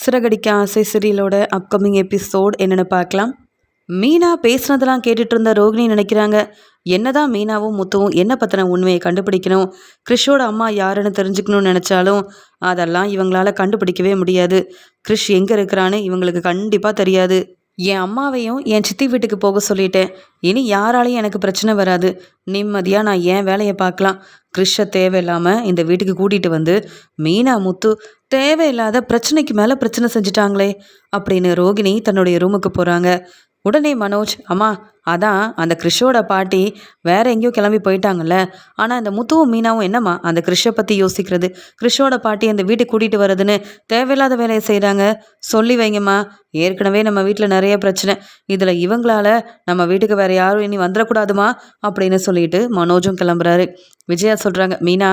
சிறகடிக்க ஆசை சீரியலோட upcoming episode என்னென்னு பார்க்கலாம். மீனா பேசுனதெல்லாம் கேட்டுட்டு இருந்த ரோகிணி நினைக்கிறாங்க, என்னதான் மீனாவும் முத்துவும் என்ன பற்றின உண்மையை கண்டுபிடிக்கணும், கிறிஷோட அம்மா யாருன்னு தெரிஞ்சுக்கணும்னு நினச்சாலும் அதெல்லாம் இவங்களால கண்டுபிடிக்கவே முடியாது. கிறிஷ் எங்கே இருக்கிறான்னு இவங்களுக்கு கண்டிப்பாக தெரியாது. என் அம்மாவையும் என் சித்தி வீட்டுக்கு போக சொல்லிட்டேன். இனி யாராலையும் எனக்கு பிரச்சனை வராது. நிம்மதியாக நான் என் வேலையை பார்க்கலாம். கிறிஷை தேவையில்லாமல் இந்த வீட்டுக்கு கூட்டிகிட்டு வந்து மீனா முத்து தேவையில்லாத பிரச்சனைக்கு மேலே பிரச்சனை செஞ்சுட்டாங்களே அப்படின்னு ரோகிணி தன்னுடைய ரூமுக்கு போகிறாங்க. உடனே மனோஜ், அம்மா அதான் அந்த கிறிஷோட பாட்டி வேற எங்கேயோ கிளம்பி போயிட்டாங்கல்ல, ஆனால் இந்த முத்துவும் மீனாவும் என்னம்மா அந்த கிறிஷை பற்றி யோசிக்கிறது, கிறிஷோட பாட்டி அந்த வீட்டுக்கு கூட்டிகிட்டு வர்றதுன்னு தேவையில்லாத வேலையை செய்கிறாங்க, சொல்லி வைங்கம்மா. ஏற்கனவே நம்ம வீட்டில் நிறைய பிரச்சனை, இதில் இவங்களால நம்ம வீட்டுக்கு வேறு யாரும் இனி வந்துடக்கூடாதுமா அப்படின்னு சொல்லிட்டு மனோஜும் கிளம்புறாரு. விஜயா சொல்கிறாங்க, மீனா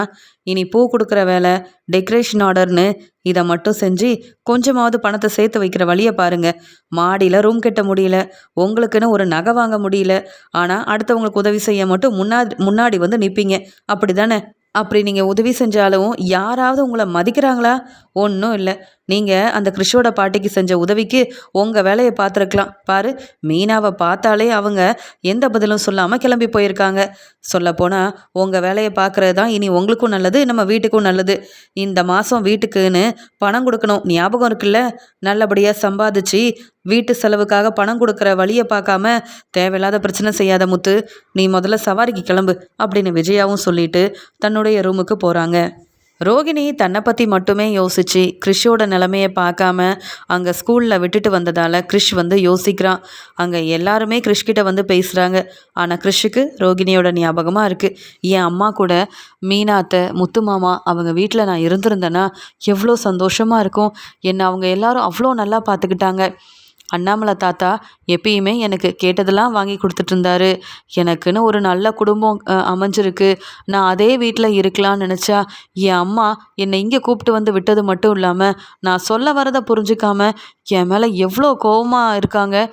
இனி பூ கொடுக்குற வேலை, டெக்கரேஷன் ஆர்டர்னு இதை மட்டும் செஞ்சு கொஞ்சமாவது பணத்தை சேர்த்து வைக்கிற வழியை பாருங்கள். மாடியில் ரூம் கட்ட முடியல, உங்களுக்குன்னு ஒரு நகை வாங்க முடியல, ஆனால் அடுத்தவங்களுக்கு உதவி செய்ய மட்டும் முன்னாடி வந்து நிற்பீங்க, அப்படி தானே? அப்படி நீங்கள் உதவி செஞ்சாலும் யாராவது உங்களை மதிக்கிறாங்களா? ஒன்றும் இல்லை. நீங்கள் அந்த கிறிஷோட பாட்டிக்கு செஞ்ச உதவிக்கு உங்கள் வேலையை பார்த்துருக்கலாம். பாரு, மீனாவை பார்த்தாலே அவங்க எந்த பதிலும் சொல்லாமல் கிளம்பி போயிருக்காங்க. சொல்லப்போனால் உங்கள் வேலையை பார்க்குறது தான் இனி உங்களுக்கும் நல்லது, நம்ம வீட்டுக்கும் நல்லது. இந்த மாதம் வீட்டுக்குன்னு பணம் கொடுக்கணும், ஞாபகம் இருக்குல்ல? நல்லபடியாக சம்பாதிச்சு வீட்டு செலவுக்காக பணம் கொடுக்குற வழியை பார்க்காம தேவையில்லாத பிரச்சனை செய்யாத முத்து, நீ முதல்ல சவாரிக்கு கிளம்பு அப்படின்னு விஜயாவும் சொல்லிட்டு தன்னுடைய ரூமுக்கு போகிறாங்க. ரோகிணி தன்னை பற்றி மட்டுமே யோசிச்சு கிறிஷோட நிலைமையை பார்க்காம அங்கே ஸ்கூலில் விட்டுட்டு வந்ததால் கிறிஷ் வந்து யோசிக்கிறான். அங்கே எல்லாருமே கிறிஷ்கிட்ட வந்து பேசுகிறாங்க. ஆனால் கிறிஷுக்கு ரோகிணியோட ஞாபகமாக இருக்குது. என் அம்மா கூட மீனாத்தை முத்து மாமா அவங்க வீட்டில் நான் இருந்திருந்தேன்னா எவ்வளோ சந்தோஷமாக இருக்கும். என்னை அவங்க எல்லாரும் அவ்வளோ நல்லா பார்த்துக்கிட்டாங்க. அண்ணாமலை தாத்தா எப்பயுமே எனக்கு கேட்டதெல்லாம் வாங்கி கொடுத்துட்டு இருந்தாரு. எனக்குன்னு ஒரு நல்ல குடும்பம் அமைஞ்சிருக்கு. நான் அதே வீட்டில் இருக்கலாம்னு நினச்சா என் அம்மா என்னை இங்கே கூப்பிட்டு வந்து விட்டது மட்டும் இல்லாமல் நான் சொல்ல வரதை புரிஞ்சுக்காம என் மேலே எவ்வளோ கோபமாக இருக்காங்க.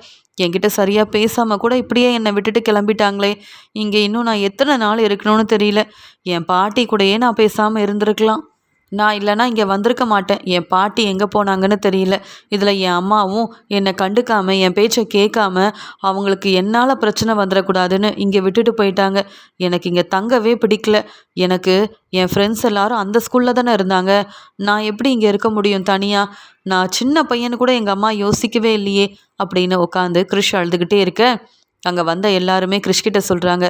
என்கிட்ட சரியாக பேசாமல் கூட இப்படியே என்னை விட்டுட்டு கிளம்பிட்டாங்களே. இங்கே இன்னும் நான் எத்தனை நாள் இருக்கணும்னு தெரியல. என் பாட்டி கூடயே நான் பேசாமல் இருந்திருக்கலாம். நான் இல்லைனா இங்கே வந்திருக்க மாட்டேன். என் பாட்டி எங்கே போனாங்கன்னு தெரியல. இதில் என் அம்மாவும் என்னை கண்டுக்காமல் என் பேச்சை கேட்காம அவங்களுக்கு என்னால் பிரச்சனை வந்துடக்கூடாதுன்னு இங்கே விட்டுட்டு போயிட்டாங்க. எனக்கு இங்கே தங்கவே பிடிக்கல. எனக்கு என் ஃப்ரெண்ட்ஸ் எல்லாரும் அந்த ஸ்கூலில் தானே இருந்தாங்க. நான் எப்படி இங்கே இருக்க முடியும் தனியாக? நான் சின்ன பையனு கூட எங்கள் அம்மா யோசிக்கவே இல்லையே அப்படின்னு உட்காந்து கிறிஷ் அழுதுகிட்டே இருக்க அங்கே வந்த எல்லாருமே கிறிஷ்கிட்ட சொல்கிறாங்க,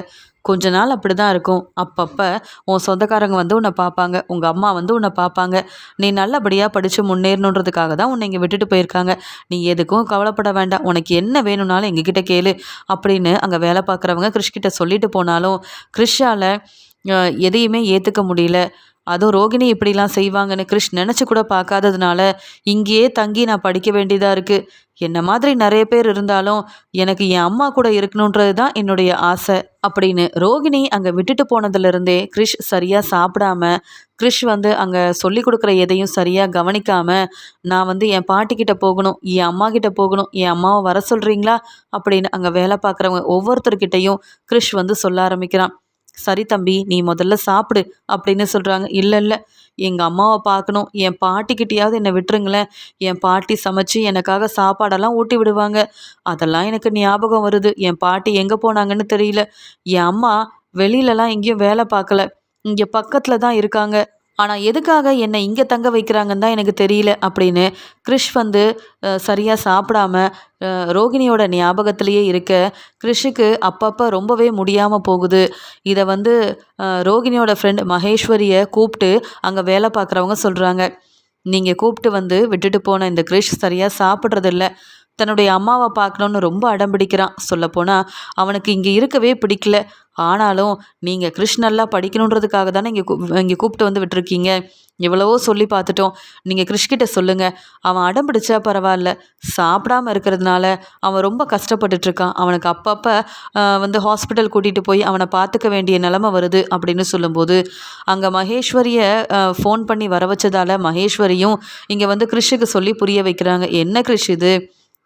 கொஞ்ச நாள் அப்படி தான் இருக்கும். அப்பப்போ உன் சொந்தக்காரங்க வந்து உன்னை பார்ப்பாங்க, உங்கள் அம்மா வந்து உன்னை பார்ப்பாங்க. நீ நல்லபடியாக படித்து முன்னேறணுன்றதுக்காக தான் உன்னை இங்கே விட்டுட்டு போயிருக்காங்க. நீ எதுக்கும் கவலைப்பட வேண்டாம். உனக்கு என்ன வேணும்னாலும் எங்ககிட்ட கேளு அப்படின்னு அங்கே வேலை பார்க்குறவங்க கிறிஷ்கிட்ட சொல்லிட்டு போனாலும் கிறிஷால் எதையுமே ஏற்றுக்க முடியல. அதுவும் ரோகிணி இப்படிலாம் செய்வாங்கன்னு கிறிஷ் நினச்சி கூட பார்க்காததுனால இங்கேயே தங்கி நான் படிக்க வேண்டியதாக இருக்குது. என்ன மாதிரி நிறைய பேர் இருந்தாலும் எனக்கு என் அம்மா கூட இருக்கணுன்றது தான் என்னுடைய ஆசை அப்படின்னு ரோகிணி அங்கே விட்டுட்டு போனதுலேருந்தே கிறிஷ் சரியாக சாப்பிடாம, கிறிஷ் வந்து அங்கே சொல்லி கொடுக்குற எதையும் சரியாக கவனிக்காமல், நான் வந்து என் பாட்டிக்கிட்ட போகணும், என் அம்மா கிட்ட போகணும், என் அம்மாவை வர சொல்கிறீங்களா அப்படின்னு அங்கே வேலை பார்க்குறவங்க ஒவ்வொருத்தர்கிட்டையும் கிறிஷ் வந்து சொல்ல ஆரம்பிக்கிறான். சரி தம்பி, நீ முதல்ல சாப்பிடு அப்படின்னு சொல்கிறாங்க. இல்லை எங்கள் அம்மாவை பார்க்கணும், என் பாட்டிக்கிட்டையாவது என்னை விட்டுருங்களேன். என் பாட்டி சமைச்சு எனக்காக சாப்பாடெல்லாம் ஊட்டி விடுவாங்க. அதெல்லாம் எனக்கு ஞாபகம் வருது. என் பாட்டி எங்கே போனாங்கன்னு தெரியல. என் அம்மா வெளியிலலாம் எங்கேயும் வேலை பார்க்கல, இங்கே பக்கத்தில் தான் இருக்காங்க. ஆனால் எதுக்காக என்னை இங்கே தங்க வைக்கிறாங்கன்னு தான் எனக்கு தெரியல அப்படின்னு கிறிஷ் வந்து சரியாக சாப்பிடாம ரோகிணியோட ஞாபகத்திலேயே இருக்க கிறிஷுக்கு அப்பப்போ ரொம்பவே முடியாமல் போகுது. இதை வந்து ரோகிணியோட ஃப்ரெண்ட் மகேஸ்வரியை கூப்பிட்டு அங்கே வேலை பார்க்குறவங்க சொல்கிறாங்க, நீங்கள் கூப்பிட்டு வந்து விட்டுட்டு போன இந்த கிறிஷ் சரியாக சாப்பிட்றதில்ல, தன்னுடைய அம்மாவை பார்க்கணுன்னு ரொம்ப அடம்பிடிக்கிறான். சொல்லப்போனால் அவனுக்கு இங்கே இருக்கவே பிடிக்கல. ஆனாலும் நீங்கள் கிறிஷ் நல்லா படிக்கணுன்றதுக்காக தானே இங்கே கூப்பிட்டு வந்து விட்டுருக்கீங்க. எவ்வளவோ சொல்லி பார்த்துட்டோம். நீங்கள் கிறிஷ்கிட்ட சொல்லுங்கள், அவன் அடம்பிடிச்சா பரவாயில்ல, சாப்பிடாமல் இருக்கிறதுனால அவன் ரொம்ப கஷ்டப்பட்டுட்ருக்கான். அவனுக்கு அப்பப்போ வந்து ஹாஸ்பிட்டல் கூட்டிகிட்டு போய் அவனை பார்த்துக்க வேண்டிய நிலமை வருது அப்படின்னு சொல்லும்போது அங்கே மகேஸ்வரியை ஃபோன் பண்ணி வர வச்சதால் மகேஸ்வரியும் இங்கே வந்து கிறிஷுக்கு சொல்லி புரிய வைக்கிறாங்க. என்ன கிறிஷ் இது,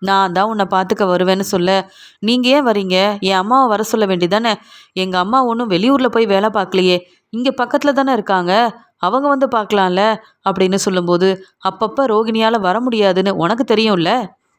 நான் தான் உன்னை பார்த்துக்க வருவேன்னு சொல்ல நீங்கள் ஏன் வரீங்க? என் அம்மாவை வர சொல்ல வேண்டியதானே? எங்கள் அம்மா ஒன்றும் வெளியூரில் போய் வேலை பார்க்கலையே, இங்கே பக்கத்தில் தானே இருக்காங்க. அவங்க வந்து பார்க்கலாம்ல அப்படின்னு சொல்லும்போது, அப்பப்போ ரோகிணியால் வர முடியாதுன்னு உனக்கு தெரியும்ல.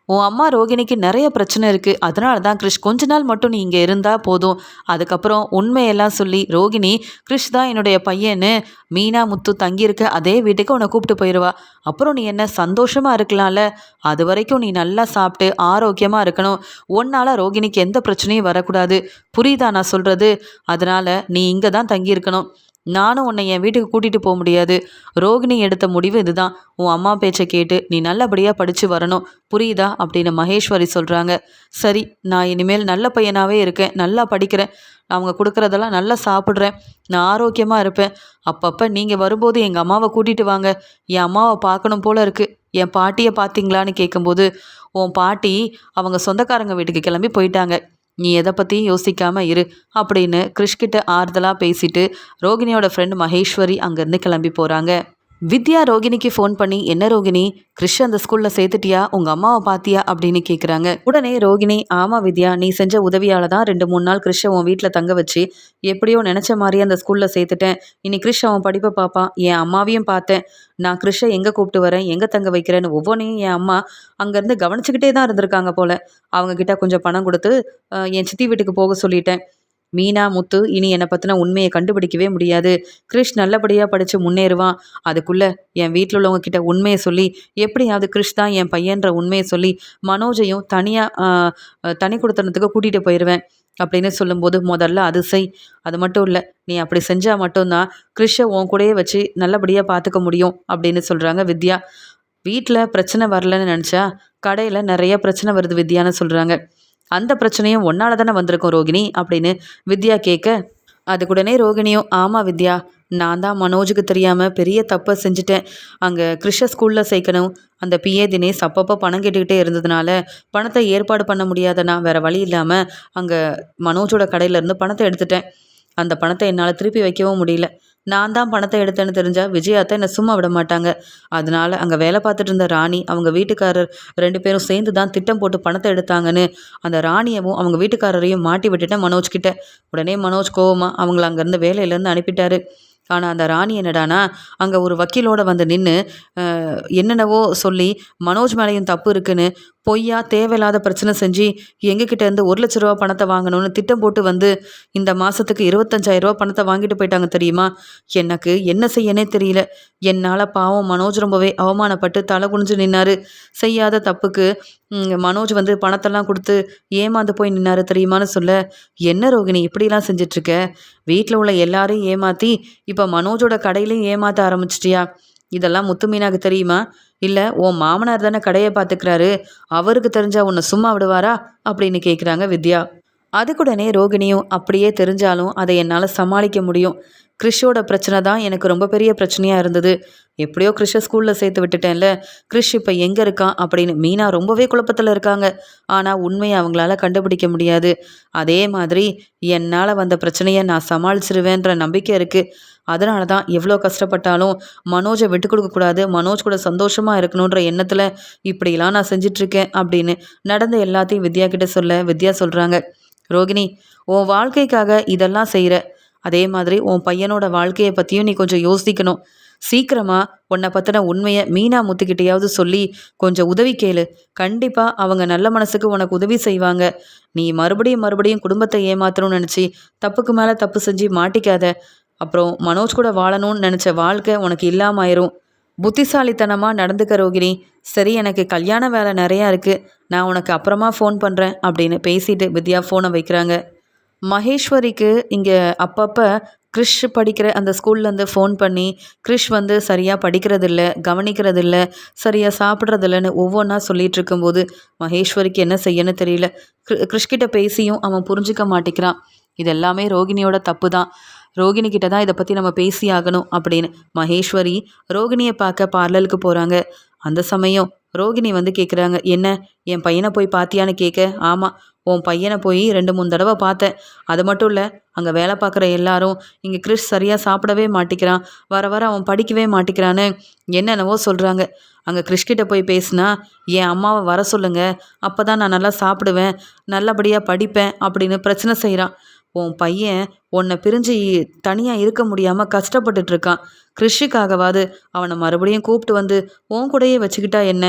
உன் அம்மா ரோகிணிக்கு நிறைய பிரச்சனை இருக்குது, அதனால தான் கிறிஷ் கொஞ்ச நாள் மட்டும் நீ இங்கே இருந்தால் போதும். அதுக்கப்புறம் உண்மையெல்லாம் சொல்லி ரோகிணி கிறிஷ் தான் என்னுடைய பையன்னு மீனா முத்து தங்கியிருக்க அதே வீட்டுக்கு உன்னை கூப்பிட்டு போயிடுவா. அப்புறம் நீ என்ன சந்தோஷமாக இருக்கலாம்ல. அது வரைக்கும் நீ நல்லா சாப்பிட்டு ஆரோக்கியமாக இருக்கணும். உன்னால் ரோகிணிக்கு எந்த பிரச்சனையும் வரக்கூடாது. புரியுதா நான் சொல்கிறது? அதனால் நீ இங்கே தான் தங்கியிருக்கணும். நானும் உன்னை என் வீட்டுக்கு கூட்டிகிட்டு போக முடியாது. ரோகிணி எடுத்த முடிவு இதுதான். உன் அம்மா பேச்சை கேட்டு நீ நல்லபடியாக படித்து வரணும். புரியுதா அப்படின்னு மகேஸ்வரி சொல்கிறாங்க. சரி, நான் இனிமேல் நல்ல பையனாகவே இருக்கேன், நல்லா படிக்கிறேன், அவங்க கொடுக்குறதெல்லாம் நல்லா சாப்பிட்றேன், நான் ஆரோக்கியமாக இருப்பேன். அப்பப்போ நீங்கள் வரும்போது எங்கள் அம்மாவை கூட்டிகிட்டு வாங்க. என் அம்மாவை பார்க்கணும் போல இருக்குது. என் பாட்டியை பார்த்தீங்களான்னு கேட்கும்போது, உன் பாட்டி அவங்க சொந்தக்காரங்க வீட்டுக்கு கிளம்பி போயிட்டாங்க, நீ எதை பற்றியும் யோசிக்காமல் இரு அப்படின்னு கிறிஷ்கிட்ட ஆறுதலாக பேசிட்டு ரோகிணியோட ஃப்ரெண்ட் மகேஸ்வரி அங்கேருந்து கிளம்பி போகிறாங்க. வித்யா ரோகிணிக்கு ஃபோன் பண்ணி, என்ன ரோகிணி, கிறிஷ் அந்த ஸ்கூலில் சேர்த்துட்டியா, உங்கள் அம்மாவை பார்த்தியா அப்படின்னு கேட்குறாங்க. உடனே ரோகிணி, ஆமாம் வித்யா, நீ செஞ்ச உதவியால் தான் 2-3 நாள் கிறிஷை உன் வீட்டில் தங்க வச்சு எப்படியோ நினச்ச மாதிரி அந்த ஸ்கூலில் சேர்த்துட்டேன். இனி கிறிஷ் அவன் படிப்பை பார்ப்பான். என் அம்மாவையும் பார்த்தேன். நான் கிறிஷை எங்கே கூப்பிட்டு வரேன், எங்கே தங்க வைக்கிறேன்னு ஒவ்வொன்றையும் என் அம்மா அங்கேருந்து கவனிச்சுக்கிட்டே தான் இருந்திருக்காங்க போல். அவங்கக்கிட்ட கொஞ்சம் பணம் கொடுத்து என் சித்தி வீட்டுக்கு போக சொல்லிட்டேன். மீனா முத்து இனி என்னை பற்றின உண்மையை கண்டுபிடிக்கவே முடியாது. கிறிஷ் நல்லபடியாக படித்து முன்னேறுவான். அதுக்குள்ளே என் வீட்டில் உள்ளவங்க கிட்ட உண்மையை சொல்லி எப்படியாவது கிறிஷ் தான் என் பையன்ற உண்மையை சொல்லி மனோஜையும் தனி கொடுத்தனத்துக்கு கூட்டிகிட்டு போயிடுவேன் அப்படின்னு சொல்லும்போது, முதல்ல அது செய். அது மட்டும் இல்லை, நீ அப்படி செஞ்சால் மட்டும்தான் கிறிஷை உன் கூடயே வச்சு நல்லபடியாக பார்த்துக்க முடியும் அப்படின்னு சொல்கிறாங்க வித்யா. வீட்டில் பிரச்சனை வரலன்னு நினச்சா கடையில் நிறைய பிரச்சனை வருது வித்யான்னு சொல்கிறாங்க. அந்த பிரச்சனையும் ஒன்னால தானே வந்திருக்கும் ரோகிணி அப்படின்னு வித்யா கேட்க, அதுக்குடனே ரோகிணியும், ஆமாம் வித்யா, நான் தான் மனோஜுக்கு தெரியாமல் பெரிய தப்பை செஞ்சுட்டேன். அங்கே கிறிஷ ஸ்கூலில் சேர்க்கணும். அந்த பிஏ தினேஷ் அப்பப்போ பணம் கேட்டுக்கிட்டே இருந்ததுனால பணத்தை ஏற்பாடு பண்ண முடியாத நான் வேறு வழி இல்லாமல் அங்கே மனோஜோட கடையிலேருந்து பணத்தை எடுத்துட்டேன். அந்த பணத்தை என்னால் திருப்பி வைக்கவும் முடியல. நான் தான் பணத்தை எடுத்தேன்னு தெரிஞ்சால் விஜயாத்தை என்னை சும்மா விட மாட்டாங்க. அதனால் அங்கே வேலை பார்த்துட்டு இருந்த ராணி அவங்க வீட்டுக்காரர் 2 பேரும் சேர்ந்து தான் திட்டம் போட்டு பணத்தை எடுத்தாங்கன்னு அந்த ராணியவும் அவங்க வீட்டுக்காரரையும் மாட்டி விட்டுட்டேன் மனோஜ்கிட்ட. உடனே மனோஜ் கோவமாக அவங்கள அங்கேருந்து வேலையிலேருந்து அனுப்பிட்டாரு. ஆனால் அந்த ராணி என்னடானா அங்கே ஒரு வக்கீலோடு வந்து நின்று என்னென்னவோ சொல்லி மனோஜ் மேலேயும் தப்பு இருக்குன்னு பொய்யா தேவையில்லாத பிரச்சனை செஞ்சு எங்ககிட்ட இருந்து 1,00,000 ரூபா பணத்தை வாங்கணும்னு திட்டம் போட்டு வந்து இந்த மாதத்துக்கு 25,000 ரூபா பணத்தை வாங்கிட்டு போயிட்டாங்க தெரியுமா. எனக்கு என்ன செய்யனே தெரியல. என்னால் பாவம் மனோஜ் ரொம்பவே அவமானப்பட்டு தலை குனிஞ்சு நின்னார். செய்யாத தப்புக்கு மனோஜ் வந்து பணத்தெல்லாம் கொடுத்து ஏமாந்து போய் நின்னார் தெரியுமான்னு சொல்ல, என்ன ரோகிணி இப்படிலாம் செஞ்சிட்ருக்க, வீட்டில் உள்ள எல்லாரையும் ஏமாற்றி இப்போ மனோஜோட கடையிலையும் ஏமாற்ற ஆரம்பிச்சிட்டியா? இதெல்லாம் முத்து மீனாக்கு தெரியுமா? இல்லை உன் மாமனார் தானே கடையை பார்த்துக்கிறாரு, அவருக்கு தெரிஞ்சா உன்னை சும்மா விடுவாரா அப்படின்னு கேட்குறாங்க வித்யா. அதுக்குடனே ரோகிணியும், அப்படியே தெரிஞ்சாலும் அதை என்னால் சமாளிக்க முடியும். கிறிஷோட பிரச்சனை தான் எனக்கு ரொம்ப பெரிய பிரச்சனையாக இருந்தது. எப்படியோ கிறிஷை ஸ்கூலில் சேர்த்து விட்டுட்டேன்ல. கிறிஷ் இப்போ எங்கே இருக்கான் அப்படின்னு மீனா ரொம்பவே குழப்பத்தில் இருக்காங்க. ஆனால் உண்மையை அவங்களால கண்டுபிடிக்க முடியாது. அதே மாதிரி என்னால் வந்த பிரச்சனையை நான் சமாளிச்சிருவேன்ற நம்பிக்கை இருக்குது. அதனால தான் எவ்வளோ கஷ்டப்பட்டாலும் மனோஜை விட்டு கொடுக்கக்கூடாது, மனோஜ் கூட சந்தோஷமாக இருக்கணுன்ற எண்ணத்தில் இப்படிலாம் நான் செஞ்சிட்ருக்கேன் அப்படின்னு நடந்த எல்லாத்தையும் வித்யா கிட்ட சொல்ல, வித்யா சொல்கிறாங்க, ரோகிணி, உன் வாழ்க்கைக்காக இதெல்லாம் செய்கிற, அதே மாதிரி உன் பையனோட வாழ்க்கையை பற்றியும் நீ கொஞ்சம் யோசிக்கணும். சீக்கிரமாக உன்னை பற்றின உண்மையை மீனா முத்துக்கிட்டையாவது சொல்லி கொஞ்சம் உதவி கேளு. கண்டிப்பாக அவங்க நல்ல மனசுக்கு உனக்கு உதவி செய்வாங்க. நீ மறுபடியும் குடும்பத்தை ஏமாத்தணும்னு நினச்சி தப்புக்கு மேலே தப்பு செஞ்சு மாட்டிக்காத. அப்புறம் மனோஜ் கூட வாழணும்னு நினச்ச வாழ்க்கை உனக்கு இல்லாமல் ஆயிரும். புத்திசாலித்தனமாக நடந்துக்க ரோகிணி. சரி, எனக்கு கல்யாண வேலை நிறையா இருக்குது, நான் உனக்கு அப்புறமா ஃபோன் பண்ணுறேன் அப்படின்னு பேசிட்டு வித்யா ஃபோனை வைக்கிறாங்க. மகேஸ்வரிக்கு இங்கே அப்பப்போ கிறிஷ் படிக்கிற அந்த ஸ்கூல்லேருந்து ஃபோன் பண்ணி கிறிஷ் வந்து சரியாக படிக்கிறதில்ல, கவனிக்கிறதில்ல, சரியாக சாப்பிட்றதில்லன்னு ஒவ்வொன்றா சொல்லிகிட்டு இருக்கும்போது மகேஸ்வரிக்கு என்ன செய்யன்னு தெரியல. கிறிஷ்கிட்ட பேசியும் அவன் புரிஞ்சிக்க மாட்டேங்கிறான். இது எல்லாமே ரோகிணியோட தப்பு தான். ரோகிணிக்கிட்ட தான் இதை பற்றி நம்ம பேசி ஆகணும் அப்படின்னு மகேஸ்வரி ரோகிணியை பார்க்க பார்லருக்கு போகிறாங்க. அந்த சமயம் ரோகிணி வந்து கேட்குறாங்க, என்ன என் பையனை போய் பார்த்தியான்னு கேட்க, ஆமாம், உன் பையனை போய் 2-3 தடவை பார்த்தேன். அது மட்டும் இல்லை, அங்கே வேலை பார்க்குற எல்லாரும் இங்கே கிறிஷ் சரியாக சாப்பிடவே மாட்டிக்கிறான், வர வர அவன் படிக்கவே மாட்டிக்கிறான்னு என்னென்னவோ சொல்கிறாங்க. அங்கே கிறிஷ்கிட்ட போய் பேசுனா என் அம்மாவை வர சொல்லுங்கள், அப்போ தான் நான் நல்லா சாப்பிடுவேன், நல்லபடியாக படிப்பேன் அப்படின்னு பிரச்சனை செய்கிறான். உன் பையன் உன்னை பிரிஞ்சு தனியாக இருக்க முடியாமல் கஷ்டப்பட்டுட்டு இருக்கான். கிறிஷுக்காகவாது அவனை மறுபடியும் கூப்பிட்டு வந்து உன் கூடயே வச்சுக்கிட்டா என்ன?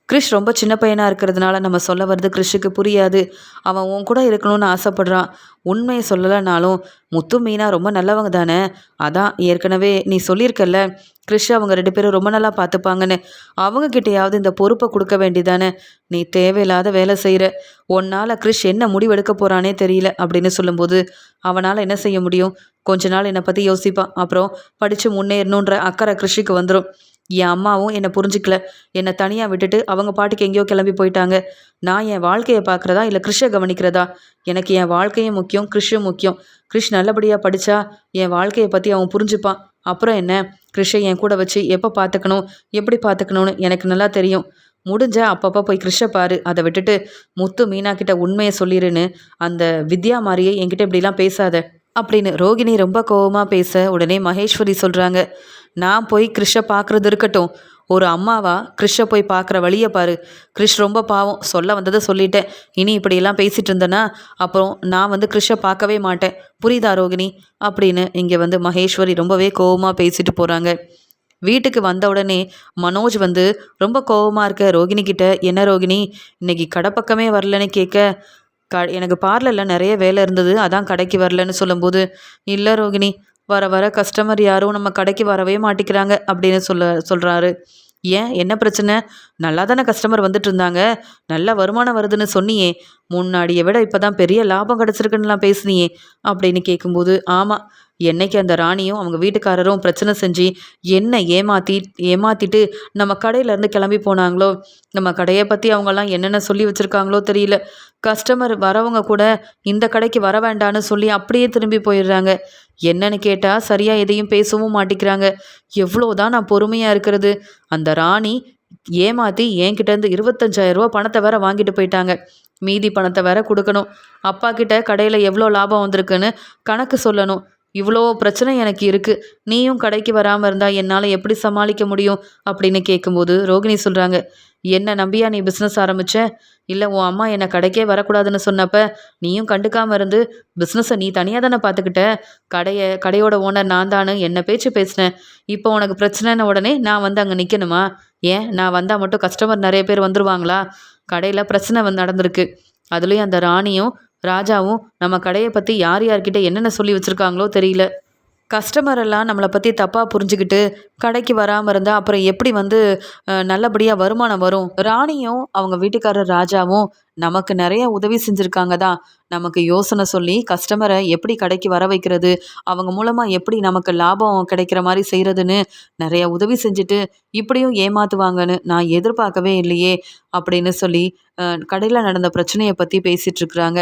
கிறிஷ் ரொம்ப சின்ன பையனாக இருக்கிறதுனால நம்ம சொல்ல வர்றது கிறிஷுக்கு புரியாது. அவன் உன் கூட இருக்கணும்னு ஆசைப்பட்றான். உண்மையை சொல்லலைனாலும் முத்து மீனா ரொம்ப நல்லவங்க தானே. அதான் ஏற்கனவே நீ சொல்லியிருக்கல்ல, கிறிஷ் அவங்க 2 பேரும் ரொம்ப நல்லா பார்த்துப்பாங்கன்னு. அவங்கக்கிட்டையாவது இந்த பொறுப்பை கொடுக்க வேண்டியதானே. நீ தேவையில்லாத வேலை செய்கிற. உன்னால் கிறிஷ் என்ன முடிவெடுக்க போகிறானே தெரியல அப்படின்னு சொல்லும்போது, அவனால் என்ன செய்ய முடியும்? கொஞ்ச நாள் என்னை பற்றி யோசிப்பான். அப்புறம் படித்து முன்னேறணுன்ற அக்கறை கிறிஷுக்கு வந்துடும். என் அம்மாவும் என்னை புரிஞ்சிக்கல. என்னை தனியாக விட்டுட்டு அவங்க பாட்டுக்கு எங்கேயோ கிளம்பி போயிட்டாங்க. நான் என் வாழ்க்கையை பார்க்குறதா இல்லை கிறிஷை கவனிக்கிறதா? எனக்கு என் வாழ்க்கையும் முக்கியம், கிறிஷும் முக்கியம். கிறிஷ் நல்லபடியாக படித்தா என் வாழ்க்கையை பற்றி அவன் புரிஞ்சுப்பான். அப்புறம் என்ன? கிறிஷை என் கூட வச்சு எப்போ பார்த்துக்கணும், எப்படி பார்த்துக்கணும்னு எனக்கு நல்லா தெரியும். முடிஞ்ச அப்பப்போ போய் கிறிஷை பாரு. அதை விட்டுட்டு முத்து மீனா கிட்ட உண்மையை சொல்லிடுன்னு அந்த வித்யா மாதிரியே என்கிட்ட இப்படிலாம் பேசாத அப்படின்னு ரோகிணி ரொம்ப கோவமாக பேச, உடனே மகேஸ்வரி சொல்கிறாங்க, நான் போய் கிறிஷை பார்க்குறது இருக்கட்டும், ஒரு அம்மாவா கிறிஷை போய் பார்க்குற வழியை பாரு. கிறிஷ் ரொம்ப பாவம், சொல்ல வந்ததை சொல்லிட்டேன். இனி இப்படியெல்லாம் பேசிகிட்டு இருந்தேன்னா அப்புறம் நான் கிறிஷை பார்க்கவே மாட்டேன். புரியுதா ரோகிணி? அப்படின்னு இங்கே மகேஸ்வரி ரொம்பவே கோவமாக பேசிட்டு போகிறாங்க. வீட்டுக்கு வந்த உடனே மனோஜ் ரொம்ப கோவமாக இருக்க ரோகிணி கிட்ட, என்ன ரோகிணி இன்னைக்கு கடை பக்கமே வரலன்னு கேட்க, எனக்கு பார்லரில் நிறைய வேலை இருந்தது, அதான் கடைக்கு வரலன்னு சொல்லும்போது, இல்லை ரோகிணி, வர வர கஸ்டமர் யாரும் நம்ம கடைக்கு வரவே மாட்டேங்கிறாங்க அப்படின்னு சொல்கிறாரு. ஏன், என்ன பிரச்சனை? நல்லா தானே கஸ்டமர் வந்துட்டு இருந்தாங்க, நல்ல வருமானம் வருதுன்னு சொன்னியே, முன்னாடியை விட இப்போ தான் பெரிய லாபம் கிடச்சிருக்குன்னுலாம் பேசுனியே அப்படின்னு கேட்கும்போது, ஆமாம், என்னைக்கு அந்த ராணியும் அவங்க வீட்டுக்காரரும் பிரச்சனை செஞ்சு என்ன ஏமாத்திட்டு நம்ம கடையிலேருந்து கிளம்பி போனாங்களோ, நம்ம கடையை பற்றி அவங்கெல்லாம் என்னென்ன சொல்லி வச்சுருக்காங்களோ தெரியல. கஸ்டமர் வரவங்க கூட இந்த கடைக்கு வர வேண்டான்னு சொல்லி அப்படியே திரும்பி போயிடுறாங்க. என்னன்னு கேட்டால் சரியாக எதையும் பேசவும் மாட்டேங்கிறாங்க. எவ்வளோதான் நான் பொறுமையாக இருக்கிறது? அந்த ராணி ஏமாற்றி என்கிட்டேருந்து 25,000 ரூபா பணத்தை வேற வாங்கிட்டு போயிட்டாங்க. மீதி பணத்தை வேற கொடுக்கணும். அப்பா கிட்ட கடையில் எவ்வளோ லாபம் வந்திருக்குன்னு கணக்கு சொல்லணும். இவ்வளோ பிரச்சனை எனக்கு இருக்குது. நீயும் கடைக்கு வராமல் இருந்தால் என்னால் எப்படி சமாளிக்க முடியும் அப்படின்னு கேட்கும்போது ரோகிணி சொல்கிறாங்க, என்ன நம்பியா நீ பிஸ்னஸ் ஆரம்பித்த? இல்லை, உன் அம்மா என்னை கடைக்கே வரக்கூடாதுன்னு சொன்னப்ப நீயும் கண்டுக்காமல் இருந்து பிஸ்னஸை நீ தனியாக தானே பார்த்துக்கிட்ட. கடையோட ஓனர் நான் தானு என்ன பேச்சு பேசினேன். இப்போ உனக்கு பிரச்சனைன்னு உடனே நான் அங்கே நிற்கணுமா? ஏன், நான் வந்தால் மட்டும் கஸ்டமர் நிறைய பேர் வந்துருவாங்களா? கடையில் பிரச்சனை நடந்திருக்கு. அதுலேயும் அந்த ராணியும் ராஜாவும் நம்ம கடையை பற்றி யார்கிட்ட என்னென்ன சொல்லி வச்சுருக்காங்களோ தெரியல. கஸ்டமர் எல்லாம் நம்மளை பற்றி தப்பாக புரிஞ்சுக்கிட்டு கடைக்கு வராமல் இருந்தால் அப்புறம் எப்படி நல்லபடியாக வருமானம் வரும்? ராணியும் அவங்க வீட்டுக்காரர் ராஜாவும் நமக்கு நிறைய உதவி செஞ்சுருக்காங்க தான். நமக்கு யோசனை சொல்லி கஸ்டமரை எப்படி கடைக்கு வர வைக்கிறது, அவங்க மூலமாக எப்படி நமக்கு லாபம் கிடைக்கிற மாதிரி செய்கிறதுன்னு நிறைய உதவி செஞ்சுட்டு இப்படியும் ஏமாற்றுவாங்கன்னு நான் எதிர்பார்க்கவே இல்லையே அப்படின்னு சொல்லி கடையில் நடந்த பிரச்சனையை பற்றி பேசிகிட்ருக்குறாங்க.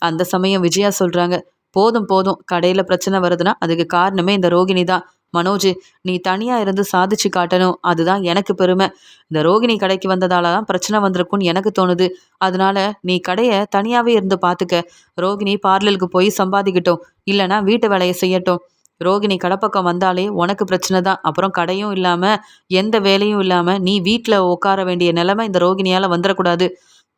அந்த சமயம் விஜயா சொல்கிறாங்க, போதும் போதும், கடையில் பிரச்சனை வருதுன்னா அதுக்கு காரணமே இந்த ரோகிணி தான். மனோஜ், நீ தனியாக இருந்து சாதிச்சு காட்டணும், அதுதான் எனக்கு பெருமை. இந்த ரோகிணி கடைக்கு வந்ததால தான் பிரச்சனை வந்திருக்குன்னு எனக்கு தோணுது. அதனால நீ கடையை தனியாகவே இருந்து பார்த்துக்க. ரோகிணி பார்லருக்கு போய் சம்பாதிக்கட்டும், இல்லைனா வீட்டு வேலையை செய்யட்டும். ரோகிணி கடைப்பக்கம் வந்தாலே உனக்கு பிரச்சனை தான். அப்புறம் கடையும் இல்லாமல் எந்த வேலையும் இல்லாமல் நீ வீட்டில் உட்கார வேண்டிய நிலைமை இந்த ரோகிணியால் வந்துடக்கூடாது.